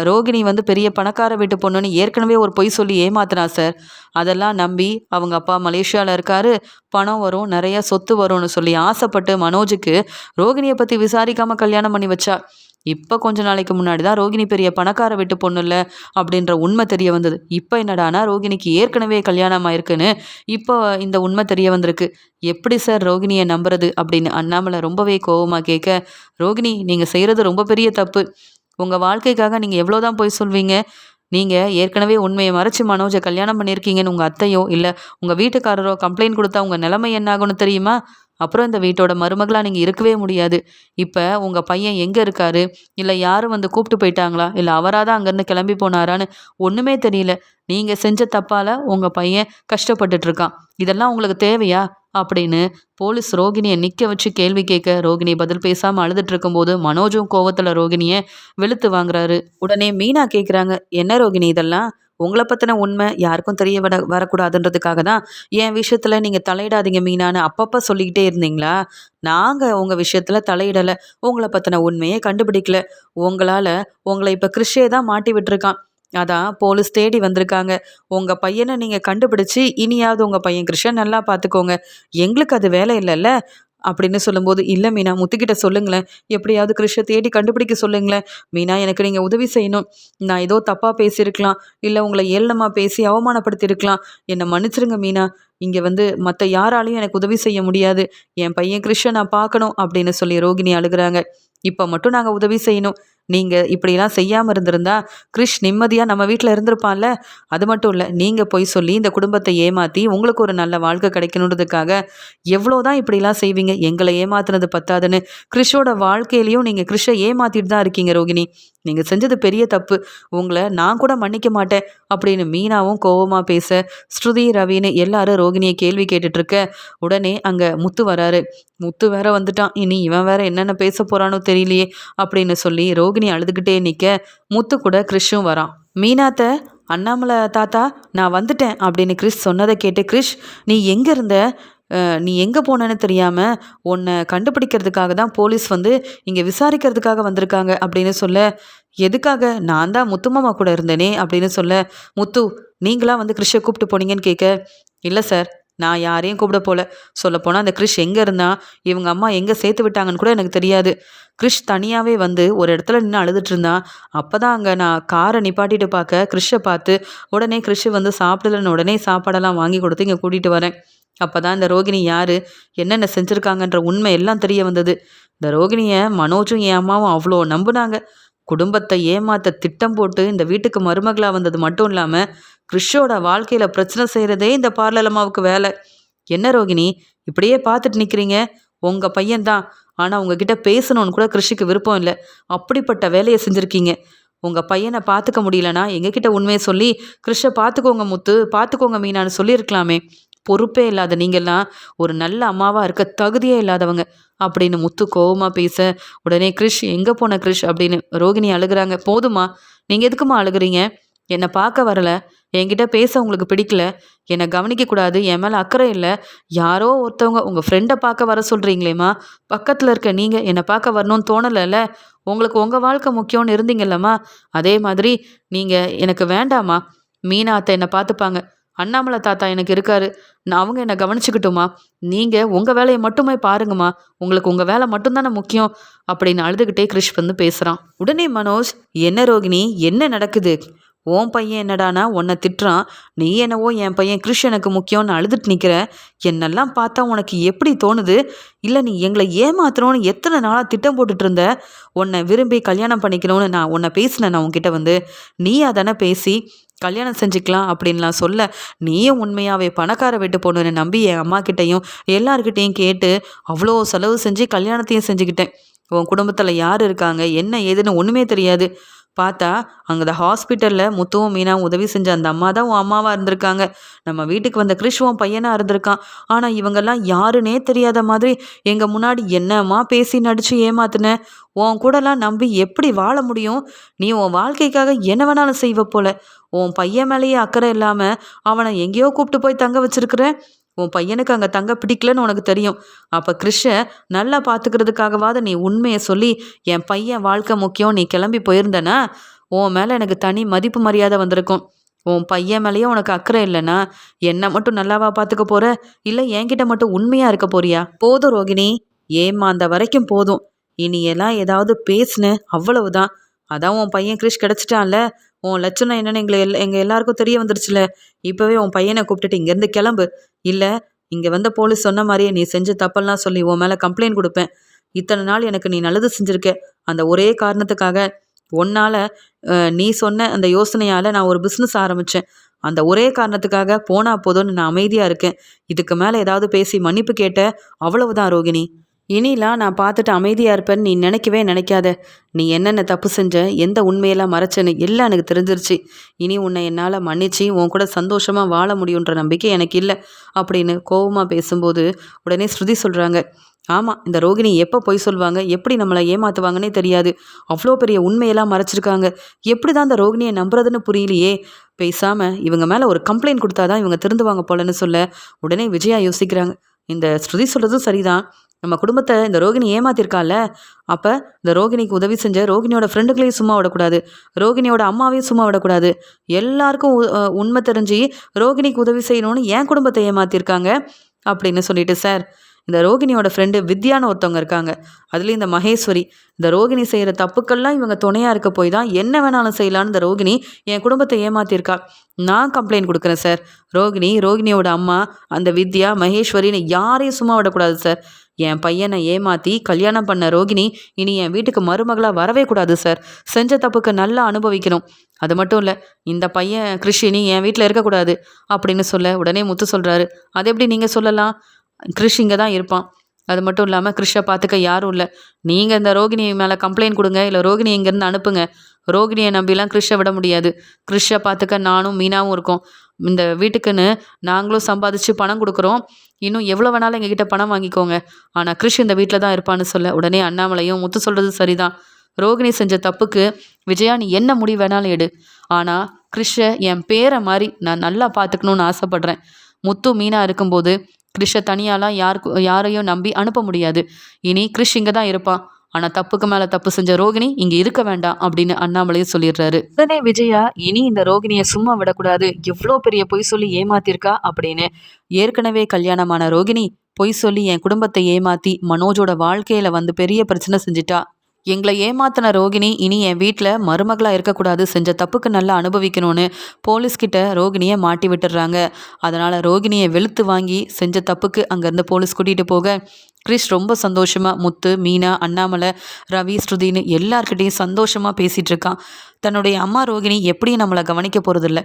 ரோகிணி வந்து பெரிய பணக்கார வீட்டு பொண்ணுன்னு ஏற்கனவே ஒரு பொய் சொல்லி ஏமாத்தினா சார். அதெல்லாம் நம்பி அவங்க அப்பா மலேசியாவில் இருக்காரு, பணம் வரும், நிறைய சொத்து வரும்னு சொல்லி ஆசைப்பட்டு மனோஜுக்கு ரோகிணியை பற்றி விசாரிக்காமல் கல்யாணம் பண்ணி வச்சா. இப்போ கொஞ்ச நாளைக்கு முன்னாடி தான் ரோகிணி பெரிய பணக்கார வீட்டு பொண்ணு இல்லை அப்படின்ற உண்மை தெரிய வந்தது. இப்போ என்னடானா ரோகிணிக்கு ஏற்கனவே கல்யாணம் ஆயிருக்குன்னு இப்போ இந்த உண்மை தெரிய வந்திருக்கு. எப்படி சார் ரோகிணியை நம்புறது அப்படின்னு அண்ணாமலை ரொம்பவே கோபமாக கேட்க, ரோகிணி நீங்கள் செய்கிறது ரொம்ப பெரிய தப்பு. உங்கள் வாழ்க்கைக்காக நீங்கள் எவ்வளோ தான் போய் சொல்வீங்க? நீங்கள் ஏற்கனவே உண்மையை மறைச்சி மனோஜை கல்யாணம் பண்ணியிருக்கீங்கன்னு உங்கள் அத்தையோ இல்லை உங்கள் வீட்டுக்காரரோ கம்ப்ளைண்ட் கொடுத்தா உங்கள் நிலைமை என்ன ஆகும்னு தெரியுமா? அப்புறம் இந்த வீட்டோட மருமகளாக நீங்கள் இருக்கவே முடியாது. இப்போ உங்கள் பையன் எங்கே இருக்காரு, இல்லை யாரும் வந்து கூப்பிட்டு போயிட்டாங்களா, இல்லை அவராக தான் அங்கேருந்து கிளம்பி போனாரான்னு ஒன்றுமே தெரியல. நீங்கள் செஞ்ச தப்பால் உங்கள் பையன் கஷ்டப்பட்டுட்டு இருக்கான். இதெல்லாம் உங்களுக்கு தேவையா அப்படின்னு போலீஸ் ரோகிணியை நிற்க வச்சு கேள்வி கேட்க, ரோகிணி பதில் பேசாமல் அழுதுட்டு இருக்கும்போது மனோஜும் கோவத்தில் ரோகிணியை வெளுத்து வாங்குறாரு. உடனே மீனா கேட்குறாங்க, என்ன ரோகிணி இதெல்லாம்? உங்களை பற்றின உண்மை யாருக்கும் தெரிய வரக்கூடாதுன்றதுக்காக தான் என் விஷயத்தில் நீங்கள் தலையிடாதீங்க மீனான்னு அப்பப்போ சொல்லிக்கிட்டே இருந்தீங்களா? நாங்கள் உங்கள் விஷயத்தில் தலையிடலை, உங்களை பற்றின உண்மையை கண்டுபிடிக்கல. உங்களை இப்போ கிறிஷே தான் மாட்டி விட்டுருக்கான். அதான் போலீஸ் தேடி வந்திருக்காங்க. உங்கள் பையனை நீங்கள் கண்டுபிடிச்சி இனியாவது உங்கள் பையன் கிருஷ்ணன் நல்லா பார்த்துக்கோங்க. எங்களுக்கு அது வேலை இல்லைல்ல அப்படின்னு சொல்லும்போது, இல்லை மீனா, முத்துக்கிட்ட சொல்லுங்களேன், எப்படியாவது கிறிஷை தேடி கண்டுபிடிக்க சொல்லுங்களேன். மீனா, எனக்கு நீங்கள் உதவி செய்யணும். நான் ஏதோ தப்பாக பேசியிருக்கலாம், இல்லை உங்களை ஏளனமாக பேசி அவமானப்படுத்தியிருக்கலாம். என்னை மன்னிச்சிருங்க மீனா. இங்கே மற்ற யாராலையும் எனக்கு உதவி செய்ய முடியாது. என் பையன் கிறிஷை நான் பார்க்கணும் அப்படின்னு சொல்லி ரோகிணி அழுகுறாங்க. இப்போ மட்டும் நாங்கள் உதவி செய்யணும். நீங்கள் இப்படிலாம் செய்யாமல் இருந்திருந்தா கிறிஷ் நிம்மதியாக நம்ம வீட்டில் இருந்திருப்பான்ல. அது மட்டும் இல்லை, நீங்கள் பொய் சொல்லி இந்த குடும்பத்தை ஏமாற்றி உங்களுக்கு ஒரு நல்ல வாழ்க்கை கிடைக்கணுன்றதுக்காக எவ்வளோதான் இப்படிலாம் செய்வீங்க. எங்களை ஏமாத்துனது பத்தாதுன்னு கிறிஷோட வாழ்க்கையிலையும் நீங்கள் கிறிஷை ஏமாத்திட்டு தான் இருக்கீங்க ரோகிணி. நீங்கள் செஞ்சது பெரிய தப்பு. உங்களை நான் கூட மன்னிக்க மாட்டேன் அப்படின்னு மீனாவும் கோவமாக பேச, ஸ்ருதி ரவின்னு எல்லாரும் ரோகிணியை கேள்வி கேட்டுட்ருக்க, உடனே அங்கே முத்து வராரு. முத்து வேற வந்துட்டான். இனி இவன் வேற என்னென்ன பேச போகிறானோ தெரியலையே அப்படின்னு சொல்லி ரோகிணி அழுதுகிட்டே நிற்க, முத்து கூட கிறிஷும் வரான். மீனாத்த, அண்ணாமலை தாத்தா நான் வந்துட்டேன் அப்படின்னு கிறிஷ் சொன்னதை கேட்டு, கிறிஷ் நீ எங்கே இருந்த? நீ எங்கே போனேன்னு தெரியாமல் உன்னை கண்டுபிடிக்கிறதுக்காக தான் போலீஸ் இங்கே விசாரிக்கிறதுக்காக வந்திருக்காங்க அப்படின்னு சொல்ல, எதுக்காக? நான் தான் முத்துமாமா கூட இருந்தேனே அப்படின்னு சொல்ல, முத்து நீங்களா கிறிஷை கூப்பிட்டு போனீங்கன்னு கேட்க, இல்லை சார், நான் யாரையும் கூப்பிட போல. சொல்லப்போனால் அந்த கிறிஷ் எங்கே இருந்தான், இவங்க அம்மா எங்கே சேர்த்து விட்டாங்கன்னு கூட எனக்கு தெரியாது. கிறிஷ் தனியாகவே ஒரு இடத்துல நின்று அழுதுட்டு இருந்தான். அப்போ தான் அங்கே நான் காரை நிப்பாட்டிட்டு பார்க்க கிறிஷை பார்த்து, உடனே கிறிஷ் சாப்பிடலன்னு உடனே சாப்பாடெல்லாம் வாங்கி கொடுத்து இங்கே கூட்டிகிட்டு வரேன். அப்போ தான் இந்த ரோகிணி யார், என்னென்ன செஞ்சுருக்காங்கன்ற உண்மை எல்லாம் தெரிய வந்தது. இந்த ரோகிணியை மனோஜும் என் அம்மாவும் அவ்வளோ நம்புனாங்க. குடும்பத்தை ஏமாற்ற திட்டம் போட்டு இந்த வீட்டுக்கு மருமகளாக வந்தது மட்டும் இல்லாமல் கிறிஷோட வாழ்க்கையில் பிரச்சனை செய்கிறதே இந்த பார்லலம்மாவுக்கு வேலை. என்ன ரோகிணி இப்படியே பார்த்துட்டு நிற்கிறீங்க? உங்கள் பையன்தான், ஆனால் உங்ககிட்ட பேசணும்னு கூட கிறிஷுக்கு விருப்பம் இல்லை. அப்படிப்பட்ட வேலையை செஞ்சுருக்கீங்க. உங்கள் பையனை பார்த்துக்க முடியலனா எங்ககிட்ட உண்மையை சொல்லி கிறிஷை பார்த்துக்கோங்க முத்து, பார்த்துக்கோங்க மீனான்னு சொல்லியிருக்கலாமே. பொறுப்பே இல்லாத நீங்கள்லாம் ஒரு நல்ல அம்மாவாக இருக்க தகுதியே இல்லாதவங்க அப்படின்னு முத்து கோவமாக பேச, உடனே கிறிஷ் எங்கே போன கிறிஷ் அப்படின்னு ரோகிணி அழுகிறாங்க. போதுமா, நீங்கள் எதுக்குமா அழுகிறீங்க? என்னை பார்க்க வரல, என்கிட்ட பேச உங்களுக்கு பிடிக்கல, என்னை கவனிக்கக்கூடாது, என் மேலே அக்கறை இல்லை, யாரோ ஒருத்தவங்க உங்கள் ஃப்ரெண்டை பார்க்க வர சொல்கிறீங்களேம்மா, பக்கத்தில் இருக்க நீங்கள் என்னை பார்க்க வரணும்னு தோணலைல்ல? உங்களுக்கு உங்கள் வாழ்க்கை முக்கியம்னு இருந்தீங்கல்லம்மா, அதே மாதிரி நீங்கள் எனக்கு வேண்டாமா? மீனா அத்தை என்னை பார்த்துப்பாங்க, அண்ணாமலை தாத்தா எனக்கு இருக்காரு, அவங்க என்னை கவனிச்சுக்கிட்டுமா, நீங்கள் உங்கள் வேலையை மட்டுமே பாருங்கம்மா, உங்களுக்கு உங்கள் வேலை மட்டும்தானே முக்கியம் அப்படின்னு அழுதுகிட்டே கிறிஷ் பேசுகிறான். உடனே மனோஜ், என்ன ரோகிணி என்ன நடக்குது? உன் பையன் என்னடானா உன்னை திட்டுறான், நீ என்னவோ என் பையன் கிறிஷ் எனக்கு முக்கியம்னு அழுதுட்டு நிற்கிற. என்னெல்லாம் பார்த்தா உனக்கு எப்படி தோணுது? இல்லை நீ எங்களை ஏமாத்துறோன்னு எத்தனை நாளாக திட்டம் போட்டுட்டு இருந்த? உன்னை விரும்பி கல்யாணம் பண்ணிக்கணும்னு நான் உன்னை பேசினேன். நான் உன்கிட்ட நீ அதானே பேசி கல்யாணம் செஞ்சுக்கலாம் அப்படின்லாம் சொல்ல, நீயும் உண்மையாகவே பணக்கார வீட்டு பொண்ணுன்னு நம்பி என் அம்மா கிட்டேயும் எல்லார்கிட்டையும் கேட்டு அவ்வளோ செலவு செஞ்சு கல்யாணத்தையும் செஞ்சுக்கிட்டேன். உன் குடும்பத்தில் யார் இருக்காங்க என்ன ஏதுன்னு ஒன்றுமே தெரியாது. பார்த்தா அங்கே ஹாஸ்பிட்டலில் முத்துவும் மீனாவும் உதவி செஞ்ச அந்த அம்மா தான் உன் அம்மாவாக இருந்திருக்காங்க. நம்ம வீட்டுக்கு வந்த கிறிஷ் உன் பையனாக இருந்திருக்கான். ஆனால் இவங்கெல்லாம் யாருன்னே தெரியாத மாதிரி எங்கள் முன்னாடி என்னம்மா பேசி நடித்து ஏமாத்துன. உன் கூடலாம் நம்பி எப்படி வாழ முடியும்? நீ உன் வாழ்க்கைக்காக என்ன வேணாலும் செய்வ போல. உன் பையன் மேலேயே அக்கறை இல்லாமல் அவனை எங்கேயோ கூப்பிட்டு போய் தங்க வச்சிருக்கிற. உன் பையனுக்கு அங்கே தங்க பிடிக்கலன்னு உனக்கு தெரியும். அப்போ கிறிஷை நல்லா பார்த்துக்கிறதுக்காகவாது நீ உண்மையை சொல்லி என் பையன் வாழ்க்கை முக்கியம் நீ கிளம்பி போயிருந்தனா உன் மேலே எனக்கு தனி மதிப்பு மரியாதை வந்திருக்கும். உன் பையன் மேலேயே உனக்கு அக்கறை இல்லைன்னா என்னை மட்டும் நல்லாவா பார்த்துக்க போகிற? இல்லை என்கிட்ட மட்டும் உண்மையாக இருக்க போறியா? போதும் ரோகிணி, ஏமாந்த வரைக்கும் போதும். இனியெல்லாம் ஏதாவது பேசுன அவ்வளவுதான். அதான் உன் பையன் கிறிஷ் கிடச்சிட்டான்ல, உன் லட்சணம் என்னன்னு எங்கள் எல்லாருக்கும் தெரிய வந்துருச்சுல. இப்போவே உன் பையனை கூப்பிட்டுட்டு இங்கேருந்து கிளம்பு. இல்லை இங்கே போலீஸ் சொன்ன மாதிரியே நீ செஞ்ச தப்பெல்லாம் சொல்லி உன் மேலே கம்ப்ளைண்ட் கொடுப்பேன். இத்தனை நாள் எனக்கு நீ நல்லது செஞ்சுருக்க. அந்த ஒரே காரணத்துக்காக உன்னால் நீ சொன்ன அந்த யோசனையால் நான் ஒரு பிஸ்னஸ் ஆரம்பித்தேன். அந்த ஒரே காரணத்துக்காக போனா போதும்னு நான் அமைதியாக இருக்கேன். இதுக்கு மேலே ஏதாவது பேசி மன்னிப்பு கேட்ட அவ்வளவுதான் ரோகிணி. இனிலாம் நான் பார்த்துட்டு அமைதியாக இருப்பேன்னு நீ நினைக்கவே நினைக்காத. நீ என்னென்ன தப்பு செஞ்ச, எந்த உண்மையெல்லாம் மறைச்சேன்னு எல்லாம் எனக்கு தெரிஞ்சிருச்சு. இனி உன்னை என்னால் மன்னிச்சு உன் கூட சந்தோஷமாக வாழ முடியுன்ற நம்பிக்கை எனக்கு இல்லை அப்படின்னு கோபமாக பேசும்போது உடனே ஸ்ருதி சொல்கிறாங்க, ஆமாம் இந்த ரோகிணி எப்போ பொய் சொல்லுவாங்க, எப்படி நம்மளை ஏமாற்றுவாங்கன்னே தெரியாது. அவ்வளோ பெரிய உண்மையெல்லாம் மறைச்சிருக்காங்க. எப்படி தான் இந்த ரோகிணியை நம்புறதுன்னு புரியலையே. பேசாமல் இவங்க மேலே ஒரு கம்ப்ளைண்ட் கொடுத்தாதான் இவங்க திருந்துவாங்க போலன்னு சொல்ல உடனே விஜயா யோசிக்கிறாங்க, இந்த ஸ்ருதி சொல்கிறதும் சரிதான். நம்ம குடும்பத்தை இந்த ரோகிணி ஏமாத்திருக்கால, அப்போ இந்த ரோகிணிக்கு உதவி செஞ்ச ரோகிணியோட ஃப்ரெண்டுகளையும் சும்மா விடக்கூடாது, ரோகிணியோட அம்மாவையும் சும்மா விடக்கூடாது. எல்லாருக்கும் உண்மை தெரிஞ்சு ரோகிணிக்கு உதவி செய்யணும்னு என் குடும்பத்தை ஏமாத்திருக்காங்க அப்படின்னு சொல்லிட்டு, சார் இந்த ரோகிணியோட ஃப்ரெண்டு வித்யான்னு ஒருத்தவங்க இருக்காங்க. அதுலேயும் இந்த மகேஸ்வரி. இந்த ரோகிணி செய்கிற தப்புக்கெல்லாம் இவங்க துணையாக இருக்க போய் தான் என்ன வேணாலும் செய்யலான்னு இந்த ரோகிணி என் குடும்பத்தை ஏமாத்தியிருக்கா. நான் கம்ப்ளைண்ட் கொடுக்குறேன் சார். ரோகிணியோட அம்மா, அந்த வித்யா, மகேஸ்வரின்னு யாரையும் சும்மா விடக்கூடாது சார். என் பையனை ஏமாற்றி கல்யாணம் பண்ண ரோகிணி இனி என் வீட்டுக்கு மருமகளாக வரவே கூடாது சார். செஞ்ச தப்புக்கு நல்லா அனுபவிக்கணும். அது மட்டும் இல்லை, இந்த பையன் கிறிஷ் என் வீட்டில் இருக்கக்கூடாது அப்படின்னு சொல்ல உடனே முத்து சொல்கிறாரு, அது எப்படி நீங்கள் சொல்லலாம்? கிறிஷ் இங்கே தான் இருப்பான். அது மட்டும் இல்லாமல் கிறிஷை பார்த்துக்க யாரும் இல்லை. நீங்கள் இந்த ரோகிணி மேலே கம்ப்ளைண்ட் கொடுங்க, இல்லை ரோகிணி இங்கேருந்து அனுப்புங்க. ரோகிணியை நம்பிலாம் கிறிஷை விட முடியாது. கிறிஷை பார்த்துக்க நானும் மீனாவும் இருக்கோம். இந்த வீட்டுக்குன்னு நாங்களும் சம்பாதிச்சு பணம் கொடுக்குறோம். இன்னும் எவ்வளோ வேணாலும் எங்ககிட்ட பணம் வாங்கிக்கோங்க. ஆனால் கிறிஷ் இந்த வீட்டில் தான் இருப்பான்னு சொல்ல உடனே அண்ணாமலையும் முத்து சொல்கிறது சரிதான். ரோகிணி செஞ்ச தப்புக்கு விஜயா நீ என்ன முடிவு வேணாலும் எடு. ஆனால் கிறிஷை என் பேரை மாதிரி நான் நல்லா பார்த்துக்கணுன்னு ஆசைப்பட்றேன். முத்து மீனா இருக்கும்போது கிறிஷை தனியாலாம் யாரையும் நம்பி அனுப்ப முடியாது. இனி கிறிஷ் இங்கே தான் இருப்பான். ஆனால் தப்புக்கு மேலே தப்பு செஞ்ச ரோகிணி இங்கே இருக்க வேண்டாம் அப்படின்னு அண்ணாமலையும் சொல்லிடுறாரு. உடனே விஜயா இனி இந்த ரோகிணியை சும்மா விடக்கூடாது, எவ்வளோ பெரிய பொய் சொல்லி ஏமாத்திருக்கா அப்படின்னு. ஏற்கனவே கல்யாணமான ரோகிணி பொய் சொல்லி என் குடும்பத்தை ஏமாத்தி மனோஜோட வாழ்க்கையில வந்து பெரிய பிரச்சனை செஞ்சிட்டா. எங்களை ஏமாத்தின ரோகிணி இனி என் வீட்டில் மருமகளாக இருக்கக்கூடாது, செஞ்ச தப்புக்கு நல்லா அனுபவிக்கணும்னு போலீஸ்கிட்ட ரோகிணியை மாட்டி விட்டுடுறாங்க. அதனால் ரோகிணியை வெளுத்து வாங்கி செஞ்ச தப்புக்கு அங்கேருந்து போலீஸ் கூட்டிகிட்டு போக கிறிஷ் ரொம்ப சந்தோஷமாக முத்து, மீனா, அண்ணாமலை, ரவி, ஸ்ருதின்னு எல்லார்கிட்டையும் சந்தோஷமாக பேசிகிட்டு இருக்கான். தன்னுடைய அம்மா ரோகிணி எப்படியும் நம்மளை கவனிக்க போகிறதில்ல.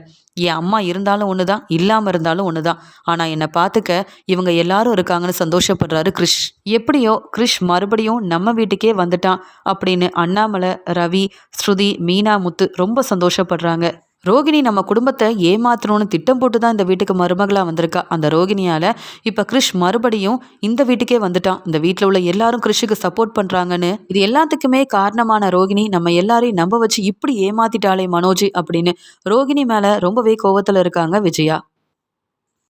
என் அம்மா இருந்தாலும் ஒன்று தான், இல்லாமல் இருந்தாலும் ஒன்று தான். ஆனால் என்னை பார்த்துக்க இவங்க எல்லாரும் இருக்காங்கன்னு சந்தோஷப்படுறாரு கிறிஷ். எப்படியோ கிறிஷ் மறுபடியும் நம்ம வீட்டுக்கே வந்துட்டான் அப்படின்னு அண்ணாமலை, ரவி, ஸ்ருதி, மீனா, முத்து ரொம்ப சந்தோஷப்படுறாங்க. ரோகிணி நம்ம குடும்பத்தை ஏமாத்தணும்னு திட்டம் போட்டு தான் இந்த வீட்டுக்கு மருமகளாக வந்திருக்கா. அந்த ரோகிணியால் இப்போ கிறிஷ் மறுபடியும் இந்த வீட்டுக்கே வந்துட்டான். இந்த வீட்டில் உள்ள எல்லாரும் கிறிஷுக்கு சப்போர்ட் பண்ணுறாங்கன்னு. இது எல்லாத்துக்குமே காரணமான ரோகிணி நம்ம எல்லாரையும் நம்ப வச்சு இப்படி ஏமாத்திட்டாலே மனோஜ் அப்படின்னு ரோகிணி மேலே ரொம்பவே கோவத்தில் இருக்காங்க விஜயா.